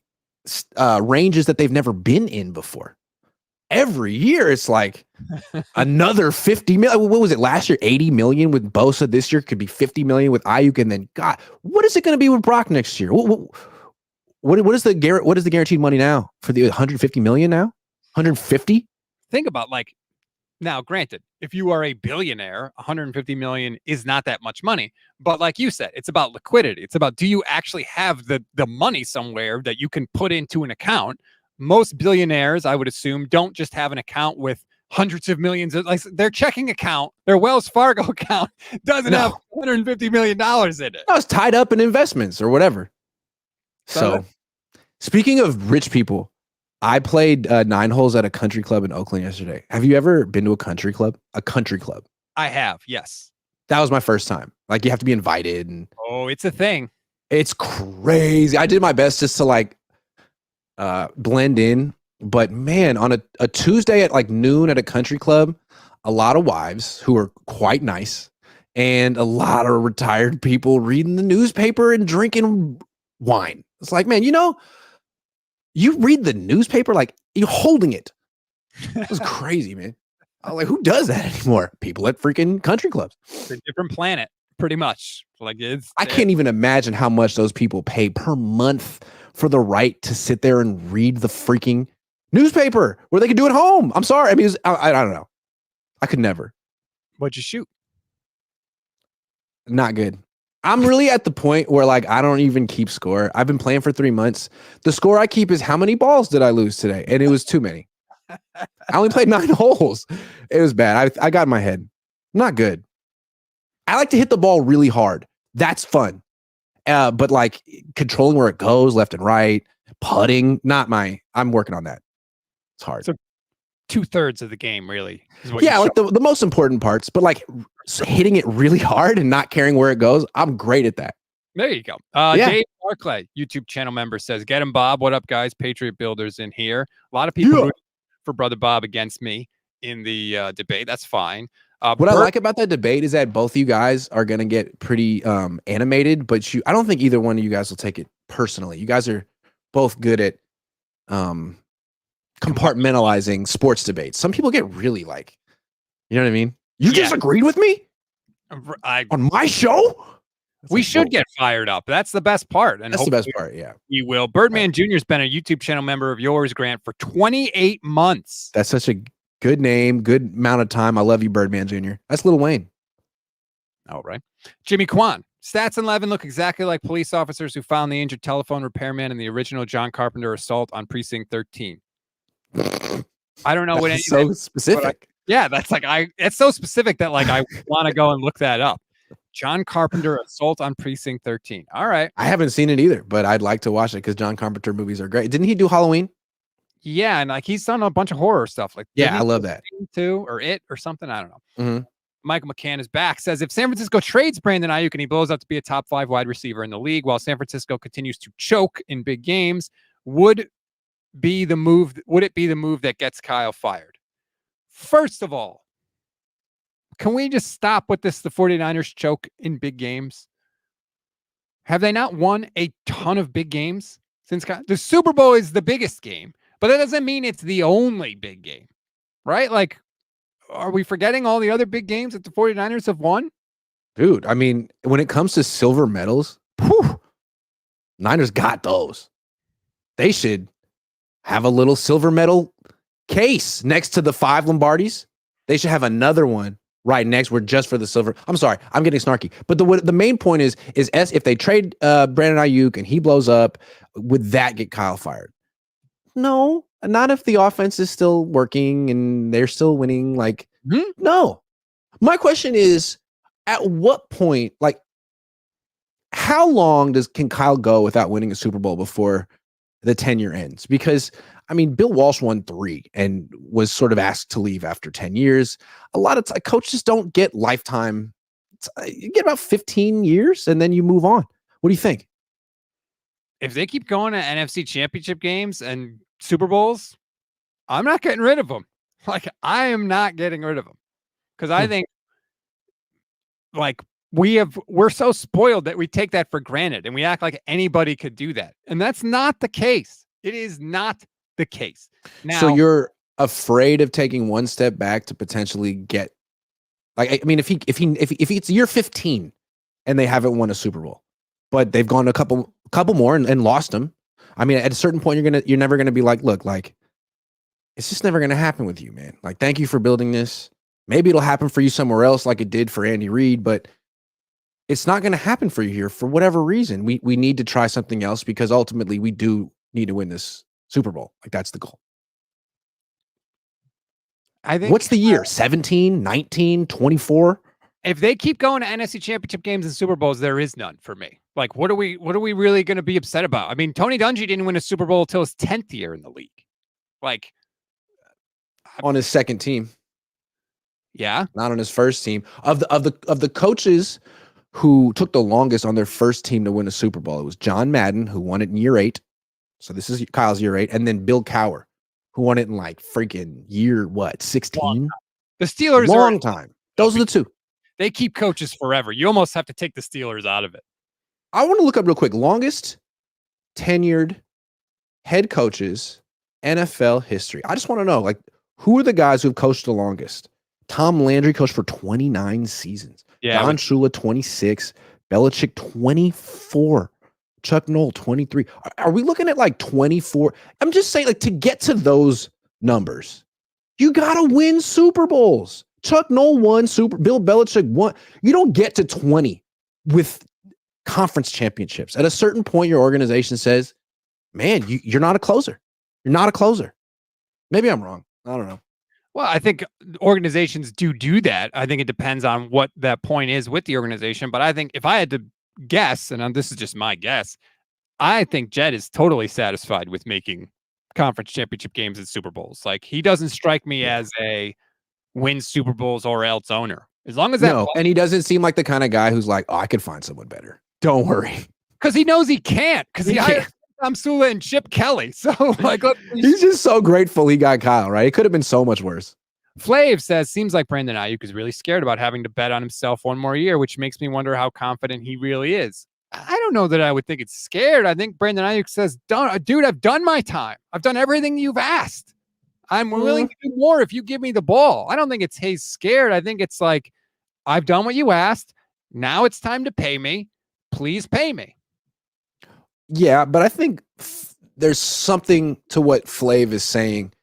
ranges that they've never been in before. Every year it's like another 50 million. What was it last year? 80 million with Bosa. This year could be 50 million with Aiyuk. And then, God, what is it going to be with Brock next year? What is the guaranteed money now for the 150 million now? 150? Think about, like, now, granted, if you are a billionaire, 150 million is not that much money. But like you said, it's about liquidity. It's about, do you actually have the money somewhere that you can put into an account? Most billionaires, I would assume, don't just have an account with hundreds of millions. Like, their checking account, their Wells Fargo account doesn't have $150 million in it. No, it's tied up in investments or whatever. So, speaking of rich people, I played 9 holes at a country club in Oakland yesterday. Have you ever been to a country club? A country club? I have, yes. That was my first time. Like, you have to be invited. And it's a thing. It's crazy. I did my best just to like blend in. But man, on a Tuesday at like noon at a country club, a lot of wives who are quite nice and a lot of retired people reading the newspaper and drinking wine. It's like, man, you read the newspaper like you're holding it. It was crazy, man. I was like, who does that anymore? People at freaking country clubs. It's a different planet, pretty much. Like, I can't even imagine how much those people pay per month for the right to sit there and read the freaking newspaper where they could do it home. I'm sorry. I mean, I don't know. I could never. What'd you shoot? Not good. I'm really at the point where, like, I don't even keep score. I've been playing for 3 months. The score I keep is how many balls did I lose today? And it was too many. I only played 9 holes. It was bad. I got in my head. Not good. I like to hit the ball really hard. That's fun. But like controlling where it goes left and right, putting, I'm working on that. It's hard. So 2/3 of the game, really. Yeah, like the most important parts, but like hitting it really hard and not caring where it goes, I'm great at that. There you go. Dave Barclay, YouTube channel member, says, "Get him, Bob. What up, guys? Patriot Builders in here." A lot of people rooting for Brother Bob against me in the debate. That's fine. What I like about that debate is that both of you guys are going to get pretty animated, but I don't think either one of you guys will take it personally. You guys are both good at compartmentalizing sports debates. Some people get really like, you know what I mean? You disagreed with me on my show? We should get fired up. That's the best part. And that's the best part. Yeah. We will. Birdman Jr. has been a YouTube channel member of yours, Grant, for 28 months. That's such a good name, good amount of time. I love you, Birdman Jr. That's Lil Wayne. All right. Jimmy Kwan. Stats and Levin look exactly like police officers who found the injured telephone repairman in the original John Carpenter assault on Precinct 13. I don't know what that's so specific. It's so specific that like I want to go and look that up. John Carpenter assault on Precinct 13. All right. I haven't seen it either, but I'd like to watch it because John Carpenter movies are great. Didn't he do Halloween? Yeah, and like he's done a bunch of horror stuff. Like I love that too, or It or something. I don't know. Mm-hmm. Michael McCann is back. Says if San Francisco trades Brandon Aiyuk and he blows up to be a top 5 wide receiver in the league, while San Francisco continues to choke in big games, would it be the move that gets Kyle fired? First of all, can we just stop with this? The 49ers choke in big games. Have they not won a ton of big games since the Super Bowl is the biggest game, but that doesn't mean it's the only big game, right? Like, are we forgetting all the other big games that the 49ers have won? Dude, I mean, when it comes to silver medals, Niners got those. They should have a little silver medal case next to the 5 Lombardis. They should have another one right next. We're just for the silver. I'm sorry, I'm getting snarky. But the main point is if they trade Brandon Aiyuk and he blows up, would that get Kyle fired? No, not if the offense is still working and they're still winning. Like, no. My question is, at what point, like, how long can Kyle go without winning a Super Bowl before the tenure ends? Because I mean, Bill Walsh won 3 and was sort of asked to leave after 10 years. A lot of coaches don't get lifetime. You get about 15 years and then you move on. What do you think? If they keep going to NFC championship games and Super Bowls, I'm not getting rid of them. Like, I am not getting rid of them because I think like we're so spoiled that we take that for granted and we act like anybody could do that. And that's not the case. It is not the case. Now, so you're afraid of taking one step back to potentially get, like, I mean, if it's year 15 and they haven't won a Super Bowl, but they've gone a couple more and lost them. I mean, at a certain point, you're never gonna be like, look, like, it's just never gonna happen with you, man. Like, thank you for building this. Maybe it'll happen for you somewhere else, like it did for Andy Reid, but it's not gonna happen for you here for whatever reason. We need to try something else because ultimately we do need to win this Super Bowl. Like, that's the goal. I think. What's the year? 17, 19, 24? If they keep going to NFC championship games and Super Bowls, there is none for me. Like, what are we really going to be upset about? I mean, Tony Dungy didn't win a Super Bowl until his 10th year in the league. Like, on his second team. Yeah. Not on his first team. Of the coaches who took the longest on their first team to win a Super Bowl, it was John Madden, who won it in year 8. So this is Kyle's year 8, and then Bill Cowher, who won it in like freaking year 16? The Steelers long time. Those are the two. They keep coaches forever. You almost have to take the Steelers out of it. I want to look up real quick. Longest tenured head coaches, NFL history. I just want to know, like, who are the guys who have coached the longest? Tom Landry coached for 29 seasons. Yeah, Don Shula, 26. Belichick, 24. Chuck Noll, 23. Are we looking at like 24? I'm just saying, like, to get to those numbers, you got to win Super Bowls. Chuck Noll won Bill Belichick won. You don't get to 20 with conference championships. At a certain point, your organization says, man, you're not a closer. You're not a closer. Maybe I'm wrong. I don't know. Well, I think organizations do that. I think it depends on what that point is with the organization. But I think if I had to guess, and this is just my guess, I think Jed is totally satisfied with making conference championship games and Super Bowls. Like, he doesn't strike me as a win Super Bowls or else owner. As long as that. No, and he doesn't seem like the kind of guy who's like, oh, I could find someone better. Don't worry. Because he knows he can't. Because he hired Tom Sula and Chip Kelly. So, like, he's just so grateful he got Kyle, right? It could have been so much worse. Flav says, seems like Brandon Aiyuk is really scared about having to bet on himself one more year, which makes me wonder how confident he really is. I don't know that I would think it's scared. I think Brandon Aiyuk says, dude, I've done my time. I've done everything you've asked. I'm willing to do more if you give me the ball. I don't think it's he's scared. I think it's like, I've done what you asked. Now it's time to pay me. Please pay me. Yeah, but I think there's something to what Flav is saying.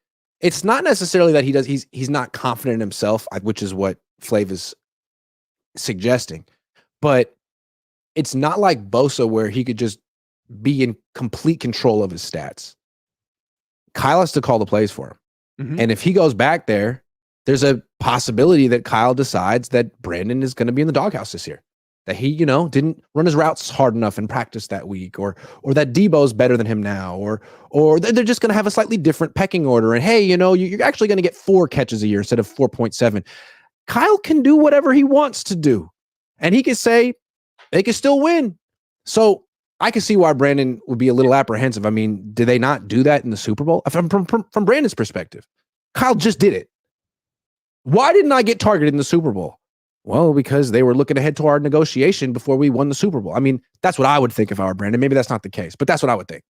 It's not necessarily that he's not confident in himself, which is what Flav is suggesting. But it's not like Bosa where he could just be in complete control of his stats. Kyle has to call the plays for him. Mm-hmm. And if he goes back there, there's a possibility that Kyle decides that Brandon is going to be in the doghouse this year. That he, didn't run his routes hard enough in practice that week, or that Deebo's better than him now, or they're just going to have a slightly different pecking order. And hey, you're actually going to get 4 catches a year instead of 4.7. Kyle can do whatever he wants to do, and he can say they can still win. So I can see why Brandon would be a little apprehensive. I mean, did they not do that in the Super Bowl? From Brandon's perspective, Kyle just did it. Why didn't I get targeted in the Super Bowl? Well, because they were looking ahead to our negotiation before we won the Super Bowl. I mean, that's what I would think if I were Brandon. Maybe that's not the case, but that's what I would think.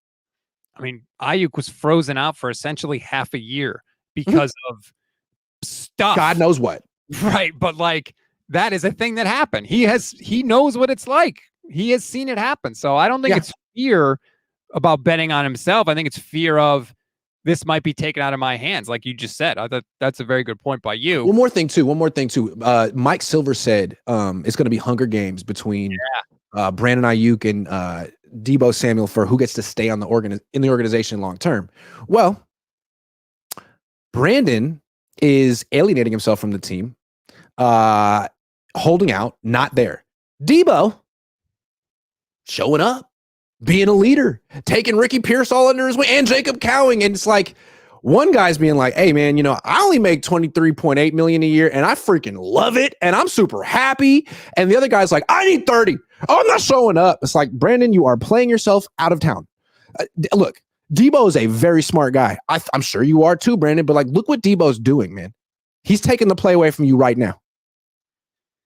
I mean, Aiyuk was frozen out for essentially half a year because of stuff. God knows what. Right. But like, that is a thing that happened. He knows what it's like. He has seen it happen. So I don't think it's fear about betting on himself. I think it's fear of this might be taken out of my hands, like you just said. I thought that's a very good point by you. One more thing too. Mike Silver said it's going to be Hunger Games between Brandon Aiyuk and Deebo Samuel for who gets to stay on in the organization long term. Well, Brandon is alienating himself from the team, holding out, not there. Deebo showing up, being a leader, taking Ricky Pearsall under his wing, and Jacob Cowing. And it's like, one guy's being like, hey, man, I only make $23.8 million a year, and I freaking love it, and I'm super happy. And the other guy's like, I need 30. Oh, I'm not showing up. It's like, Brandon, you are playing yourself out of town. Look, Deebo is a very smart guy. I'm sure you are too, Brandon, but like, look what Deebo's doing, man. He's taking the play away from you right now.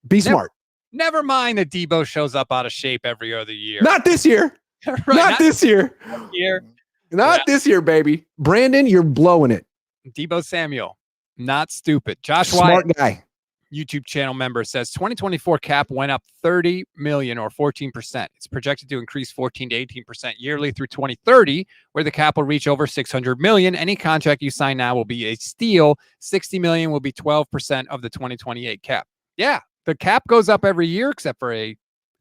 Be smart. Never mind that Deebo shows up out of shape every other year. Not this year. Right, not this year. Not this year, baby. Brandon, you're blowing it. Deebo Samuel, not stupid. Josh Smart Wyatt, guy. YouTube channel member, says 2024 cap went up 30 million or 14%. It's projected to increase 14 to 18% yearly through 2030, where the cap will reach over 600 million. Any contract you sign now will be a steal. 60 million will be 12% of the 2028 cap. Yeah, the cap goes up every year except for a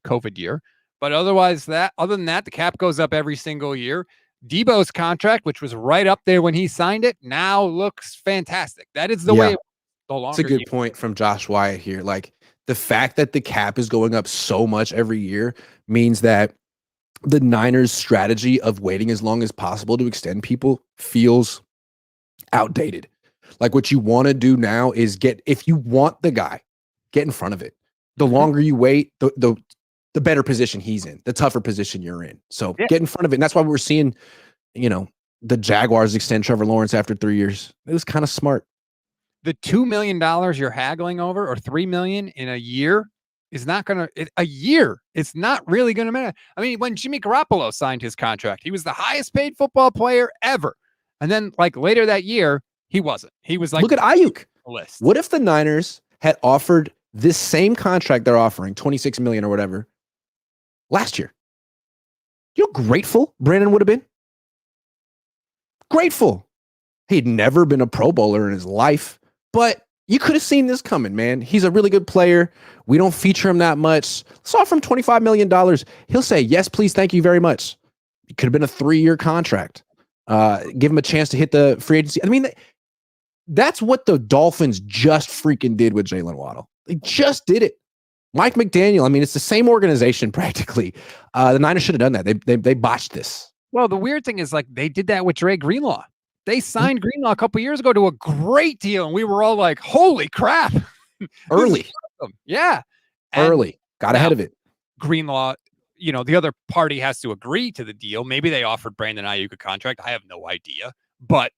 COVID year. But other than that, the cap goes up every single year. Deebo's contract, which was right up there when he signed it, now looks fantastic. That is the way. It's a good point from Josh Wyatt here. Like, the fact that the cap is going up so much every year means that the Niners' strategy of waiting as long as possible to extend people feels outdated. Like, what you want to do now is if you want the guy, get in front of it. The longer you wait, the better position he's in, the tougher position you're in. So get in front of it. And that's why we're seeing, the Jaguars extend Trevor Lawrence after 3 years. It was kind of smart. The $2 million you're haggling over, or $3 million in a year, is not going to, a year. It's not really going to matter. I mean, when Jimmy Garoppolo signed his contract, he was the highest paid football player ever. And then like later that year, he wasn't. He was like, look at Aiyuk. List. What if the Niners had offered this same contract they're offering, 26 million or whatever, last year? You know, grateful Brandon would have been. Grateful. He'd never been a Pro Bowler in his life, but you could have seen this coming, man. He's a really good player. We don't feature him that much. Let's offer him $25 million. He'll say, yes, please, thank you very much. It could have been a 3-year contract. Give him a chance to hit the free agency. I mean, that's what the Dolphins just freaking did with Jalen Waddle. They just did it. Mike McDaniel, I mean, it's the same organization practically. The Niners should have done that. They botched this. Well, the weird thing is, like, they did that with Dre Greenlaw. They signed Greenlaw a couple years ago to a great deal, and we were all like, holy crap. Early. Yeah. Early. Got ahead of it. Greenlaw, the other party has to agree to the deal. Maybe they offered Brandon Aiyuk a contract. I have no idea. But,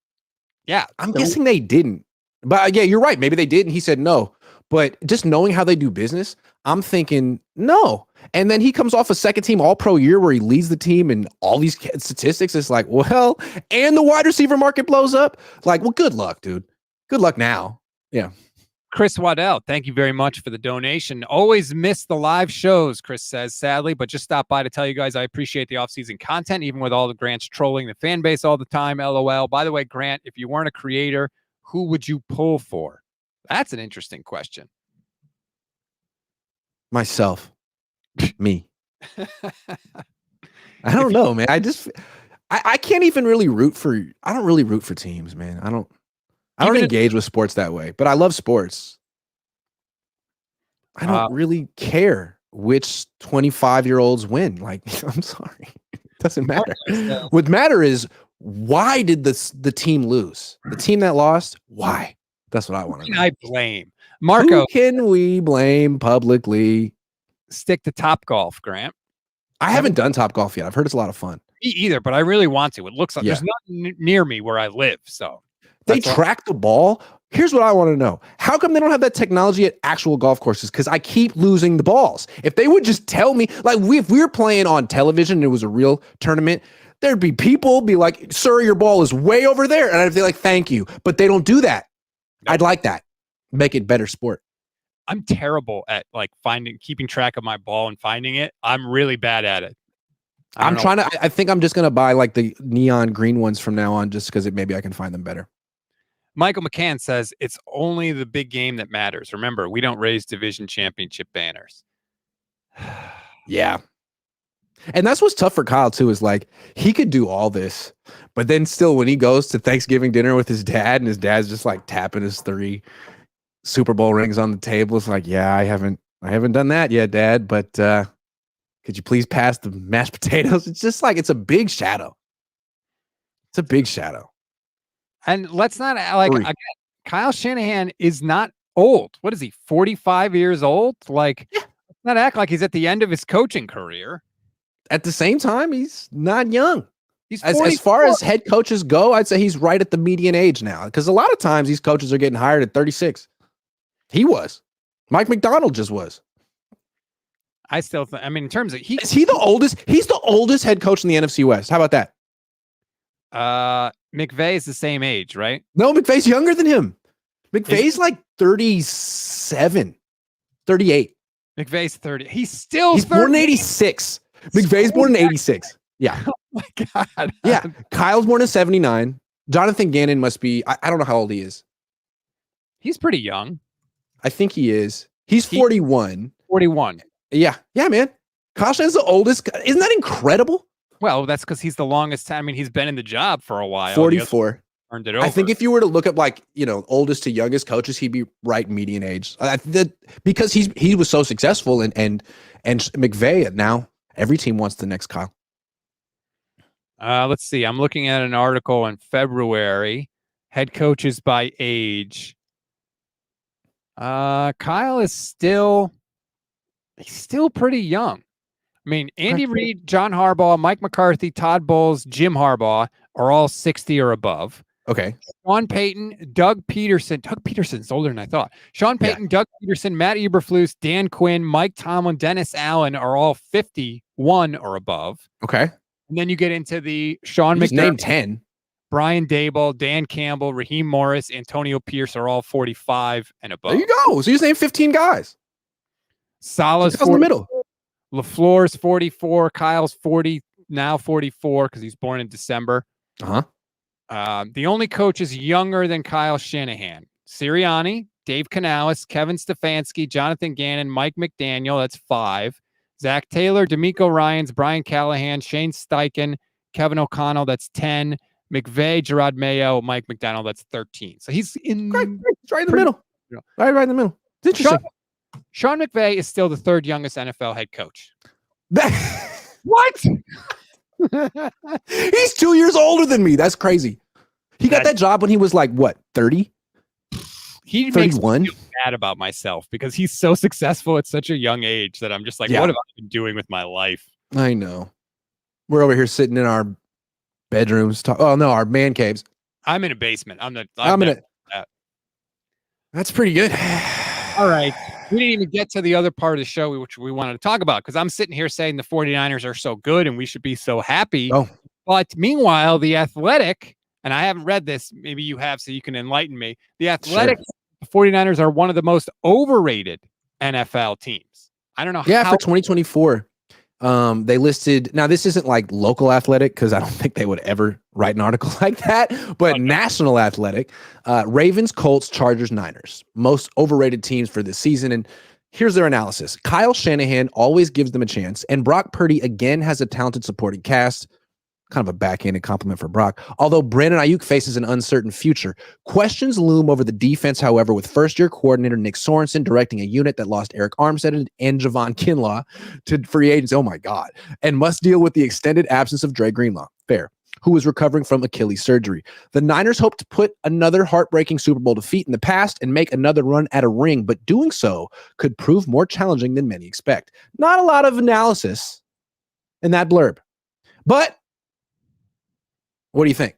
yeah. I'm guessing they didn't. But, yeah, you're right. Maybe they did, and he said no. But just knowing how they do business, I'm thinking, no. And then he comes off a second team all-pro year where he leads the team in all these statistics. It's like, well, and the wide receiver market blows up. Like, well, good luck, dude. Good luck now. Yeah. Chris Waddell, thank you very much for the donation. Always miss the live shows, Chris says, sadly, but just stop by to tell you guys I appreciate the off-season content, even with all the Grants trolling the fan base all the time. LOL. By the way, Grant, if you weren't a creator, who would you pull for? That's an interesting question. Myself. Me. I don't know, man. I can't even really I don't really root for teams, man. I don't engage with sports that way, but I love sports. I don't really care which 25-year-olds win. Like, I'm sorry. It doesn't matter. What matter is, why did the team lose? The team that lost, why? That's what I want to know. I blame Marco. Who can we blame publicly? Stick to Topgolf, Grant. I haven't done Topgolf yet. I've heard it's a lot of fun. Me either, but I really want to. It looks like there's nothing near me where I live, so they track the ball. Here's what I want to know. How come they don't have that technology at actual golf courses? Because I keep losing the balls. If they would just tell me, like, if we were playing on television and it was a real tournament, there'd be people be like, sir, your ball is way over there. And I'd be like, thank you. But they don't do that. Nope. I'd like that. Make it better sport. I'm terrible at like keeping track of my ball and finding it. I'm really bad at it. I think I'm just going to buy like the neon green ones from now on, just because maybe I can find them better. Michael McCann says it's only the big game that matters. Remember, we don't raise division championship banners. Yeah. And that's what's tough for Kyle too, is like, he could do all this, but then still when he goes to Thanksgiving dinner with his dad and his dad's just like tapping his 3 Super Bowl rings on the table, it's like, yeah, I haven't done that yet, Dad, but could you please pass the mashed potatoes? It's just like, it's a big shadow. It's a big shadow. And let's not again, Kyle Shanahan is not old. What is he? 45 years old? Like, let's not act like he's at the end of his coaching career. At the same time, he's not young. He's as far as head coaches go, I'd say he's right at the median age now. Because a lot of times these coaches are getting hired at 36. He was. Mike McDonald just was. I still think, I mean, in terms of is he the oldest? He's the oldest head coach in the NFC West. How about that? McVay is the same age, right? No, McVay's younger than him. McVay's like 37, 38. McVay's 30. He's born in 86. McVay's born in 86. Yeah. Oh my God. Yeah. Kyle's born in 79. Jonathan Gannon must be, I don't know how old he is. He's pretty young. I think he is. He's 41. 41. Yeah. Yeah, man. Kyle Shanahan's the oldest. Isn't that incredible? Well, that's because he's the longest time. I mean, he's been in the job for a while. 44. Earned it over. I think if you were to look up like, oldest to youngest coaches, he'd be right median age. Because he was so successful and McVay, now every team wants the next Kyle. Let's see. I'm looking at an article in February. Head coaches by age. Kyle is still pretty young. I mean, Andy Reid, John Harbaugh, Mike McCarthy, Todd Bowles, Jim Harbaugh are all 60 or above. Okay. Sean Payton, Doug Peterson. Doug Peterson's older than I thought. Sean Payton, Doug Peterson, Matt Eberflus, Dan Quinn, Mike Tomlin, Dennis Allen are all 51 or above. Okay. And then you get into the Sean McDermott, named 10. Brian Daboll, Dan Campbell, Raheem Morris, Antonio Pierce are all 45 and above. There you go. So you just named 15 guys. Salah's in the middle. LaFleur's 44. Kyle's 40, now 44 because he's born in December. The only coach is younger than Kyle Shanahan. Sirianni, Dave Canales, Kevin Stefanski, Jonathan Gannon, Mike McDaniel. That's 5. Zach Taylor, D'Amico Ryans, Brian Callahan, Shane Steichen, Kevin O'Connell. That's 10. McVay, Gerard Mayo, Mike McDonald. That's 13. So he's right in the middle. Right in the middle. It's interesting. Sean McVay is still the 3rd youngest NFL head coach. What? He's 2 years older than me. That's crazy. He got that job when he was like, what, 30? He 31? Makes me feel bad about myself because he's so successful at such a young age that I'm just like, what have I been doing with my life? I know. We're over here sitting in our bedrooms. Our man caves. I'm in a basement. That's pretty good. All right. We didn't even get to the other part of the show, which we wanted to talk about, because I'm sitting here saying the 49ers are so good and we should be so happy. Oh. But meanwhile, The Athletic, and I haven't read this, maybe you have, so you can enlighten me. The Athletic, the 49ers are one of the most overrated NFL teams. I don't know how. for 2024. They listed, now this isn't like local Athletic, because I don't think they would ever write an article like that, but national Athletic, Ravens, Colts, Chargers, Niners, most overrated teams for this season. And here's their analysis. Kyle Shanahan always gives them a chance, and Brock Purdy again has a talented supporting cast. Kind of a backhanded compliment for Brock. Although Brandon Aiyuk faces an uncertain future, questions loom over the defense, however, with first-year coordinator Nick Sorensen directing a unit that lost Eric Armstead and Javon Kinlaw to free agents. Oh, my God. And must deal with the extended absence of Dre Greenlaw. Fair. Who was recovering from Achilles surgery. The Niners hope to put another heartbreaking Super Bowl defeat in the past and make another run at a ring, but doing so could prove more challenging than many expect. Not a lot of analysis in that blurb. But what do you think?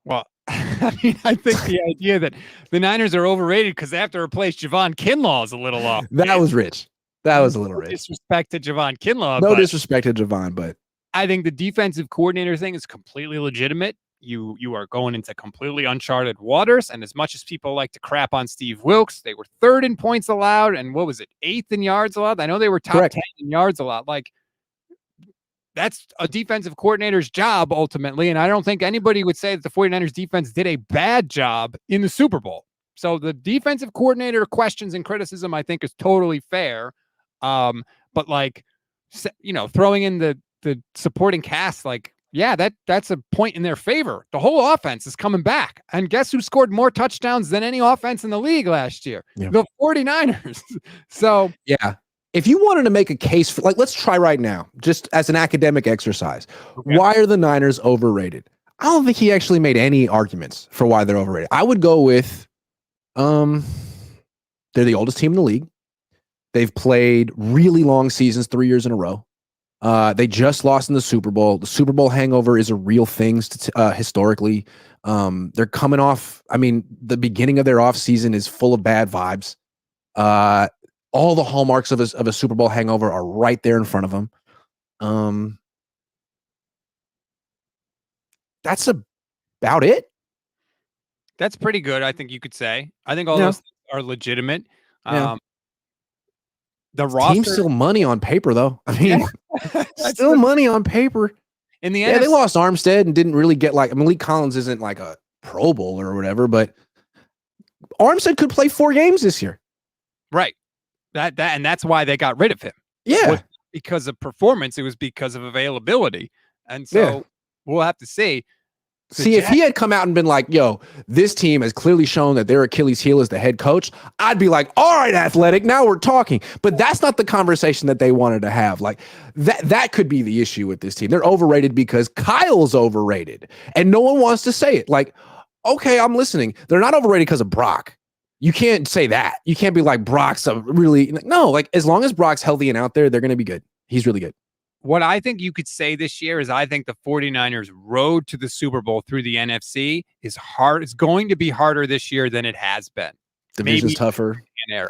Well, I mean, I think the idea that the Niners are overrated because they have to replace Javon Kinlaw is a little off. That was rich. That was a little rich. Disrespect to Javon Kinlaw. No disrespect to Javon, but I think the defensive coordinator thing is completely legitimate. You are going into completely uncharted waters. And as much as people like to crap on Steve Wilkes, they were third in points allowed. And what was it? 8th in yards allowed. I know they were top 10 in yards allowed. Like, that's a defensive coordinator's job ultimately. And I don't think anybody would say that the 49ers defense did a bad job in the Super Bowl. So the defensive coordinator questions and criticism, I think, is totally fair. But like, you know, throwing in the supporting cast, like, yeah, that's a point in their favor. The whole offense is coming back. And guess who scored more touchdowns than any offense in the league last year? Yeah. The 49ers. So yeah. If you wanted to make a case for, like, let's try right now, just as an academic exercise. Okay. Why are the Niners overrated? I don't think he actually made any arguments for why they're overrated. I would go with, they're the oldest team in the league. They've played really long seasons, 3 years in a row. They just lost in the Super Bowl. The Super Bowl hangover is a real thing historically. They're coming off, I mean, the beginning of their offseason is full of bad vibes. All the hallmarks of a Super Bowl hangover are right there in front of them. That's about it. That's pretty good, I think you could say. I think all those things are legitimate. The roster, team's still money on paper, though. I mean, still money on paper. In the NFC, they lost Armstead and didn't really get, like, I mean, Malik Collins isn't like a Pro Bowler or whatever, but Armstead could play 4 games this year. Right. And that's why they got rid of him. Yeah. Because of performance, it was because of availability. And so we'll have to see. See, if he had come out and been like, yo, this team has clearly shown that their Achilles heel is the head coach, I'd be like, all right, Athletic, now we're talking. But that's not the conversation that they wanted to have. Like, that could be the issue with this team. They're overrated because Kyle's overrated. And no one wants to say it. Like, okay, I'm listening. They're not overrated because of Brock. You can't say that. You can't be like, Brock's a really, no, like, as long as Brock's healthy and out there, they're going to be good. He's really good. What I think you could say this year is I think the 49ers road to the Super Bowl through the NFC is hard. It's going to be harder this year than it has been. Division's tougher.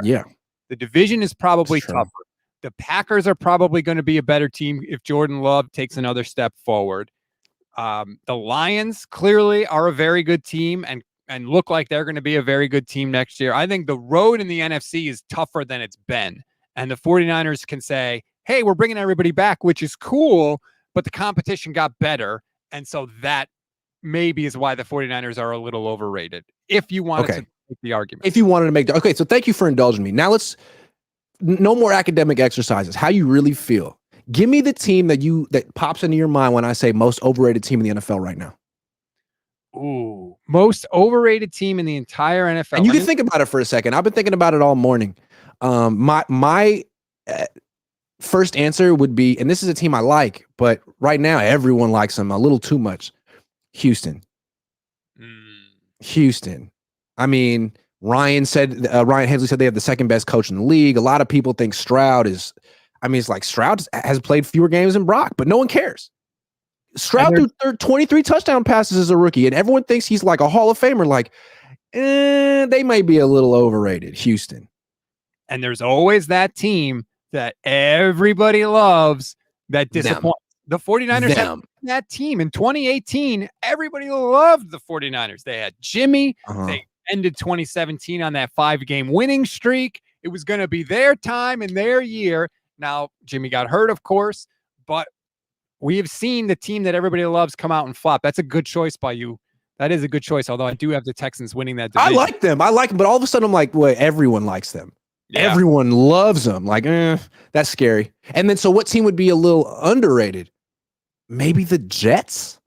Yeah. The division is probably tougher. The Packers are probably going to be a better team if Jordan Love takes another step forward. The Lions clearly are a very good team and look like they're going to be a very good team next year. I think the road in the NFC is tougher than it's been. And the 49ers can say, hey, we're bringing everybody back, which is cool, but the competition got better. And so that maybe is why the 49ers are a little overrated. If you wanted to make the argument. If you wanted to make the, okay, so thank you for indulging me. Now no more academic exercises. How you really feel. Give me the team that pops into your mind when I say most overrated team in the NFL right now. Ooh, most overrated team in the entire NFL. And you can think about it for a second. I've been thinking about it all morning. My first answer would be, and this is a team I like, but right now everyone likes them a little too much. Houston. Houston. I mean, Ryan Hensley said they have the second best coach in the league. A lot of people think Stroud is, I mean, it's like Stroud has played fewer games than Brock, but no one cares. Stroud threw 23 touchdown passes as a rookie, and everyone thinks he's like a Hall of Famer. Like, they might be a little overrated, Houston. And there's always that team that everybody loves that disappoints. The 49ers had that team in 2018. Everybody loved the 49ers. They had Jimmy. They ended 2017 on that 5-game winning streak. It was going to be their time and their year. Now, Jimmy got hurt, of course, but we have seen the team that everybody loves come out and flop. That's a good choice by you. That is a good choice, although I do have the Texans winning that division. I like them, but all of a sudden I'm like, well, everyone likes them. Yeah. Everyone loves them. Like, that's scary. And then, so what team would be a little underrated? Maybe the Jets?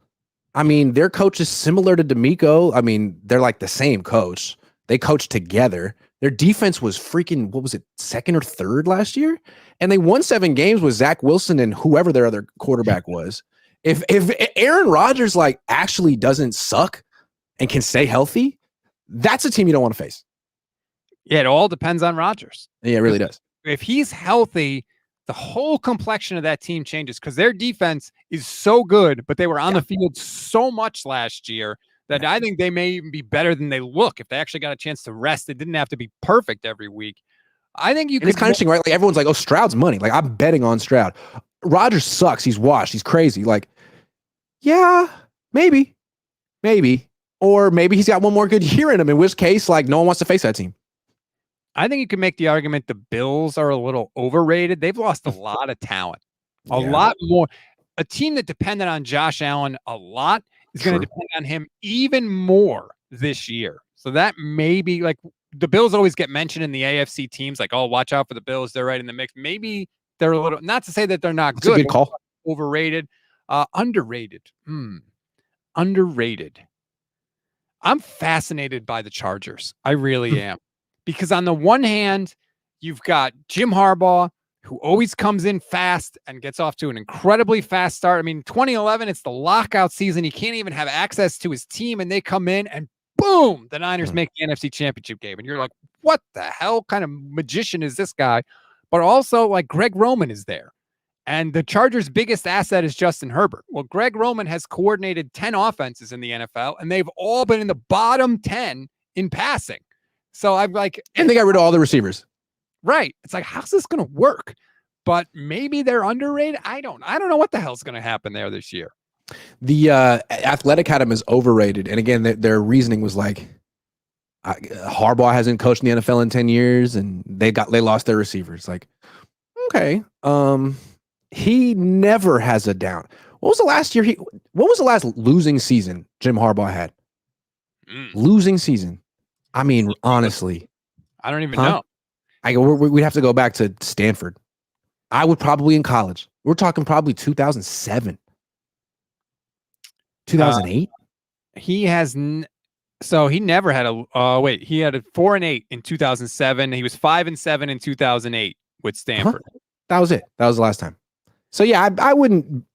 I mean, their coach is similar to D'Amico. I mean, they're like the same coach. They coach together. Their defense was freaking, what was it, second or third last year? And they won 7 games with Zach Wilson and whoever their other quarterback was. If Aaron Rodgers like actually doesn't suck and can stay healthy, that's a team you don't want to face. Yeah, it all depends on Rodgers. Yeah, it really does. If he's healthy, the whole complexion of that team changes because their defense is so good, but they were on the field so much last year that I think they may even be better than they look if they actually got a chance to rest. It didn't have to be perfect every week. I think you could. It's kind of interesting, right? Like everyone's like, oh, Stroud's money. Like I'm betting on Stroud. Rodgers sucks. He's washed. He's crazy. Like, yeah, maybe. Or maybe he's got one more good year in him, in which case, like, no one wants to face that team. I think you can make the argument the Bills are a little overrated. They've lost a lot of talent, a lot more. A team that depended on Josh Allen a lot is going to depend on him even more this year. So that may be like the Bills always get mentioned in the AFC teams, like, oh, watch out for the Bills. They're right in the mix. Maybe they're a little, not to say that they're not good. That's a good call. Overrated, underrated. Underrated. I'm fascinated by the Chargers. I really am. Because on the one hand, you've got Jim Harbaugh, who always comes in fast and gets off to an incredibly fast start. I mean, 2011, it's the lockout season. He can't even have access to his team, and they come in and boom, the Niners make the NFC Championship game. And you're like, what the hell kind of magician is this guy? But also, like, Greg Roman is there. And the Chargers' biggest asset is Justin Herbert. Well, Greg Roman has coordinated 10 offenses in the NFL, and they've all been in the bottom 10 in passing. So I'm like, and they got rid of all the receivers. Right. It's like, how's this going to work? But maybe they're underrated. I don't know what the hell's going to happen there this year. The Athletic had them as overrated. And again, their reasoning was like, Harbaugh hasn't coached in the NFL in 10 years and they lost their receivers. Like, okay. He never has a down. What was the last losing season Jim Harbaugh had? Losing season. I mean, honestly, I don't even know. We'd have to go back to Stanford. I would probably in college. We're talking probably 2007, 2008. He has so he never had a. He had a 4-8 in 2007. He was 5-7 in 2008 with Stanford. That was it. That was the last time. So yeah, I wouldn't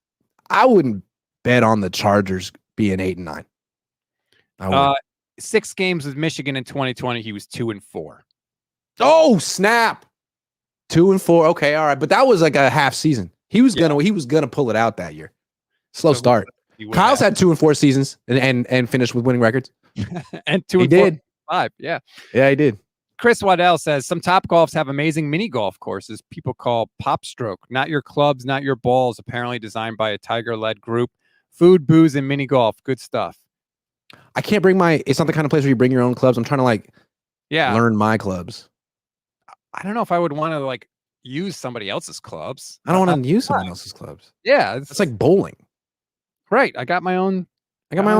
bet on the Chargers being 8-9. 6 games with Michigan in 2020. He was 2-4. Oh, snap. 2-4. Okay. All right. But that was like a half season. He was gonna pull it out that year. Slow start. Kyle's had 2-4 seasons and finished with winning records. And 2-4. Yeah. Yeah, he did. Chris Waddell says some Top Golfs have amazing mini golf courses people call Pop Stroke. Not your clubs, not your balls. Apparently designed by a Tiger-led group. Food, booze, and mini golf. Good stuff. I can't bring it's not the kind of place where you bring your own clubs. I'm trying to learn my clubs. I don't know if I would want to use somebody else's clubs. I don't want to use someone else's clubs. Yeah. It's like bowling. Right. I got my own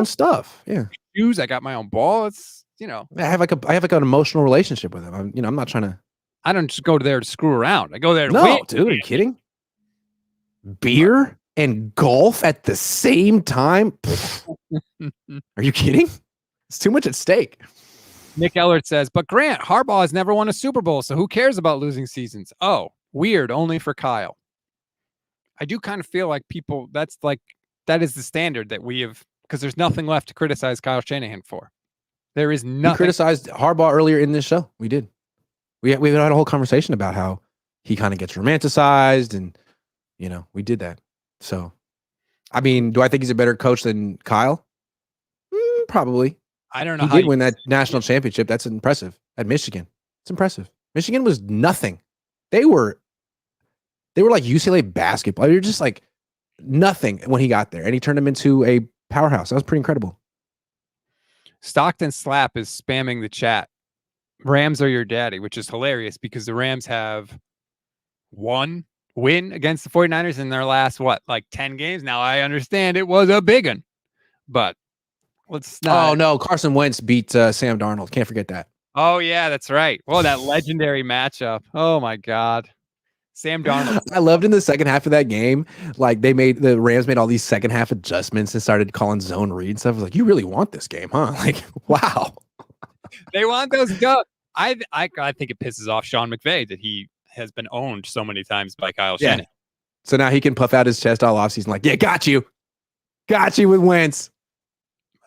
stuff. Yeah. Shoes. I got my own ball. It's, I have an emotional relationship with them. I'm not trying to. I don't just go there to screw around. I go there to win. Dude, are you kidding? Beer and golf at the same time? Are you kidding? It's too much at stake. Nick Ellert says, but Grant, Harbaugh has never won a Super Bowl, so who cares about losing seasons? Oh, weird, only for Kyle. I do kind of feel like that is the standard that we have, because there's nothing left to criticize Kyle Shanahan for. There is nothing. We criticized Harbaugh earlier in this show. We did. We had a whole conversation about how he kind of gets romanticized, and we did that. So, I mean, do I think he's a better coach than Kyle? Probably. I don't know. He did win that national championship. That's impressive at Michigan. It's impressive. Michigan was nothing. They were like UCLA basketball. They were just like nothing when he got there, and he turned them into a powerhouse. That was pretty incredible. Stockton Slap is spamming the chat. Rams are your daddy, which is hilarious because the Rams have one win against the 49ers in their last, 10 games? Now, I understand it was a big one, but let's not. Oh, no. Carson Wentz beat Sam Darnold. Can't forget that. Oh, yeah, that's right. Well, that legendary matchup. Oh, my God. Sam Darnold. I loved in the second half of that game, like the Rams made all these second half adjustments and started calling zone read and stuff. I was like, you really want this game, huh? Like, wow. They want those dubs. I think it pisses off Sean McVay that he has been owned so many times by Kyle Shanahan. So now he can puff out his chest all offseason like, yeah, got you with Wentz.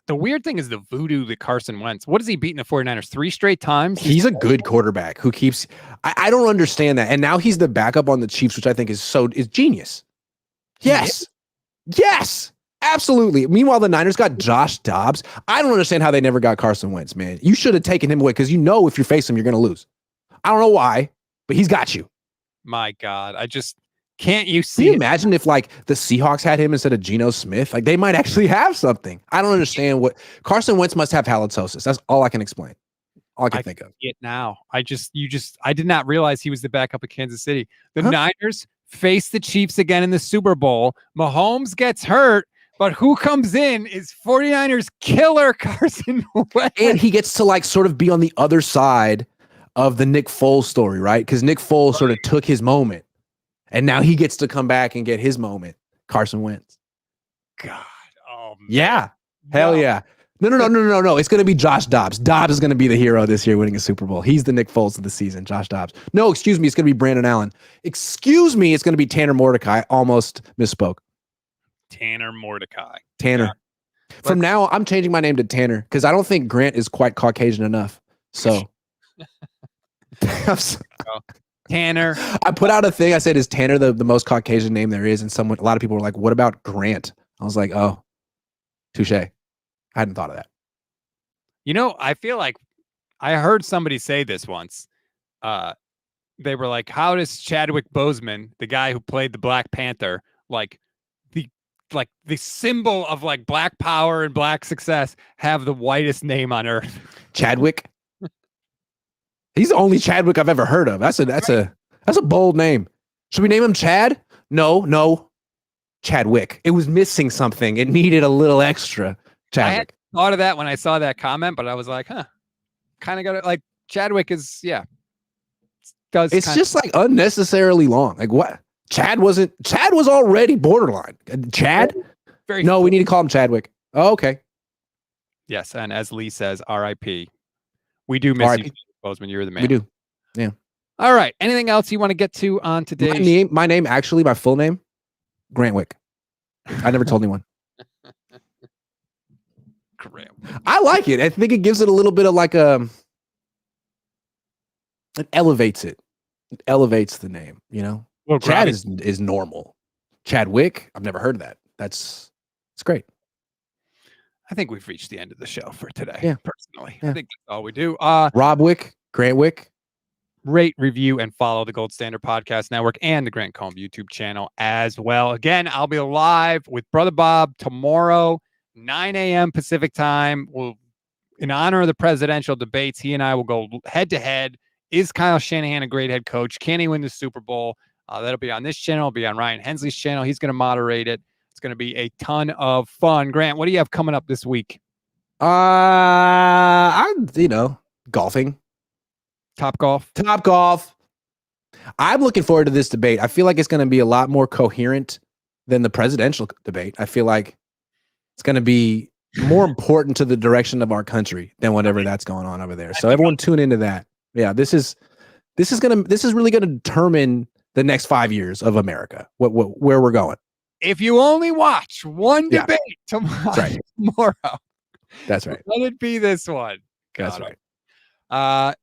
The weird thing is the voodoo that Carson Wentz. What has he beaten the 49ers 3 straight times? He's a good quarterback who keeps. I don't understand that. And now he's the backup on the Chiefs, which I think is genius. Yes. Yes. Absolutely. Meanwhile, the Niners got Josh Dobbs. I don't understand how they never got Carson Wentz, man. You should have taken him away because if you face him, you're going to lose. I don't know why, but he's got you. My God. Can't you see? Can you imagine if the Seahawks had him instead of Geno Smith? Like they might actually have something. I don't understand what Carson Wentz must have halitosis. That's all I can explain. All I can think of. It now. I did not realize he was the backup of Kansas City. The Niners face the Chiefs again in the Super Bowl. Mahomes gets hurt. But who comes in is 49ers killer Carson Wentz. And he gets to sort of be on the other side of the Nick Foles story, right? Because Nick Foles sort of took his moment. And now he gets to come back and get his moment. Carson Wentz. God. Oh, man. Yeah. Hell yeah. No. It's going to be Josh Dobbs. Dobbs is going to be the hero this year winning a Super Bowl. He's the Nick Foles of the season, Josh Dobbs. No, excuse me. It's going to be Brandon Allen. Excuse me. It's going to be Tanner Mordecai. Almost misspoke. Tanner Mordecai. Tanner. Yeah. From now, I'm changing my name to Tanner because I don't think Grant is quite Caucasian enough. So, Tanner. I put out a thing. I said, "Is Tanner the most Caucasian name there is?" And a lot of people were like, "What about Grant?" I was like, "Oh, touche." I hadn't thought of that. I feel like I heard somebody say this once. They were like, "How does Chadwick Boseman, the guy who played the Black Panther, the symbol of black power and black success have the whitest name on earth?" Chadwick. He's the only Chadwick I've ever heard of. That's a bold name. Should we name him Chad? No. Chadwick. It was missing something. It needed a little extra. Chadwick. I had thought of that when I saw that comment, but I was like, kind of got it. Chadwick is, yeah. It's just unnecessarily long. What? Chad was already borderline. Chad? No, we need to call him Chadwick. Oh, okay. Yes, and as Lee says, R.I.P. We do miss you, Bozeman. You're the man. We do. Yeah. All right. Anything else you want to get to on today? My name, actually, my full name, Grantwick. I never told anyone. I like it. I think it gives it a little bit of it elevates it. It elevates the name, Well, Chad is normal. Chadwick, I've never heard of that. It's great. I think we've reached the end of the show for today. Yeah. Personally. Yeah. I think that's all we do. Rob Wick, Grant Wick. Rate, review, and follow the Gold Standard Podcast Network and the Grant Cohn YouTube channel as well. Again, I'll be live with Brother Bob tomorrow, 9 a.m. Pacific time. In honor of the presidential debates, he and I will go head to head. Is Kyle Shanahan a great head coach? Can he win the Super Bowl? That'll be on this channel. It'll be on Ryan Hensley's channel. He's going to moderate it. It's going to be a ton of fun. Grant, what do you have coming up this week? Golfing. Top golf. I'm looking forward to this debate. I feel like it's going to be a lot more coherent than the presidential debate. I feel like it's going to be more important to the direction of our country than whatever that's going on over there. So everyone tune into that. Yeah, this is really going to determine the next 5 years of America, where we're going. If you only watch one debate tomorrow, that's right. Let it be this one. That's right.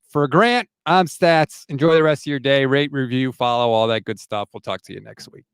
For Grant, I'm Stats. Enjoy the rest of your day. Rate, review, follow, all that good stuff. We'll talk to you next week.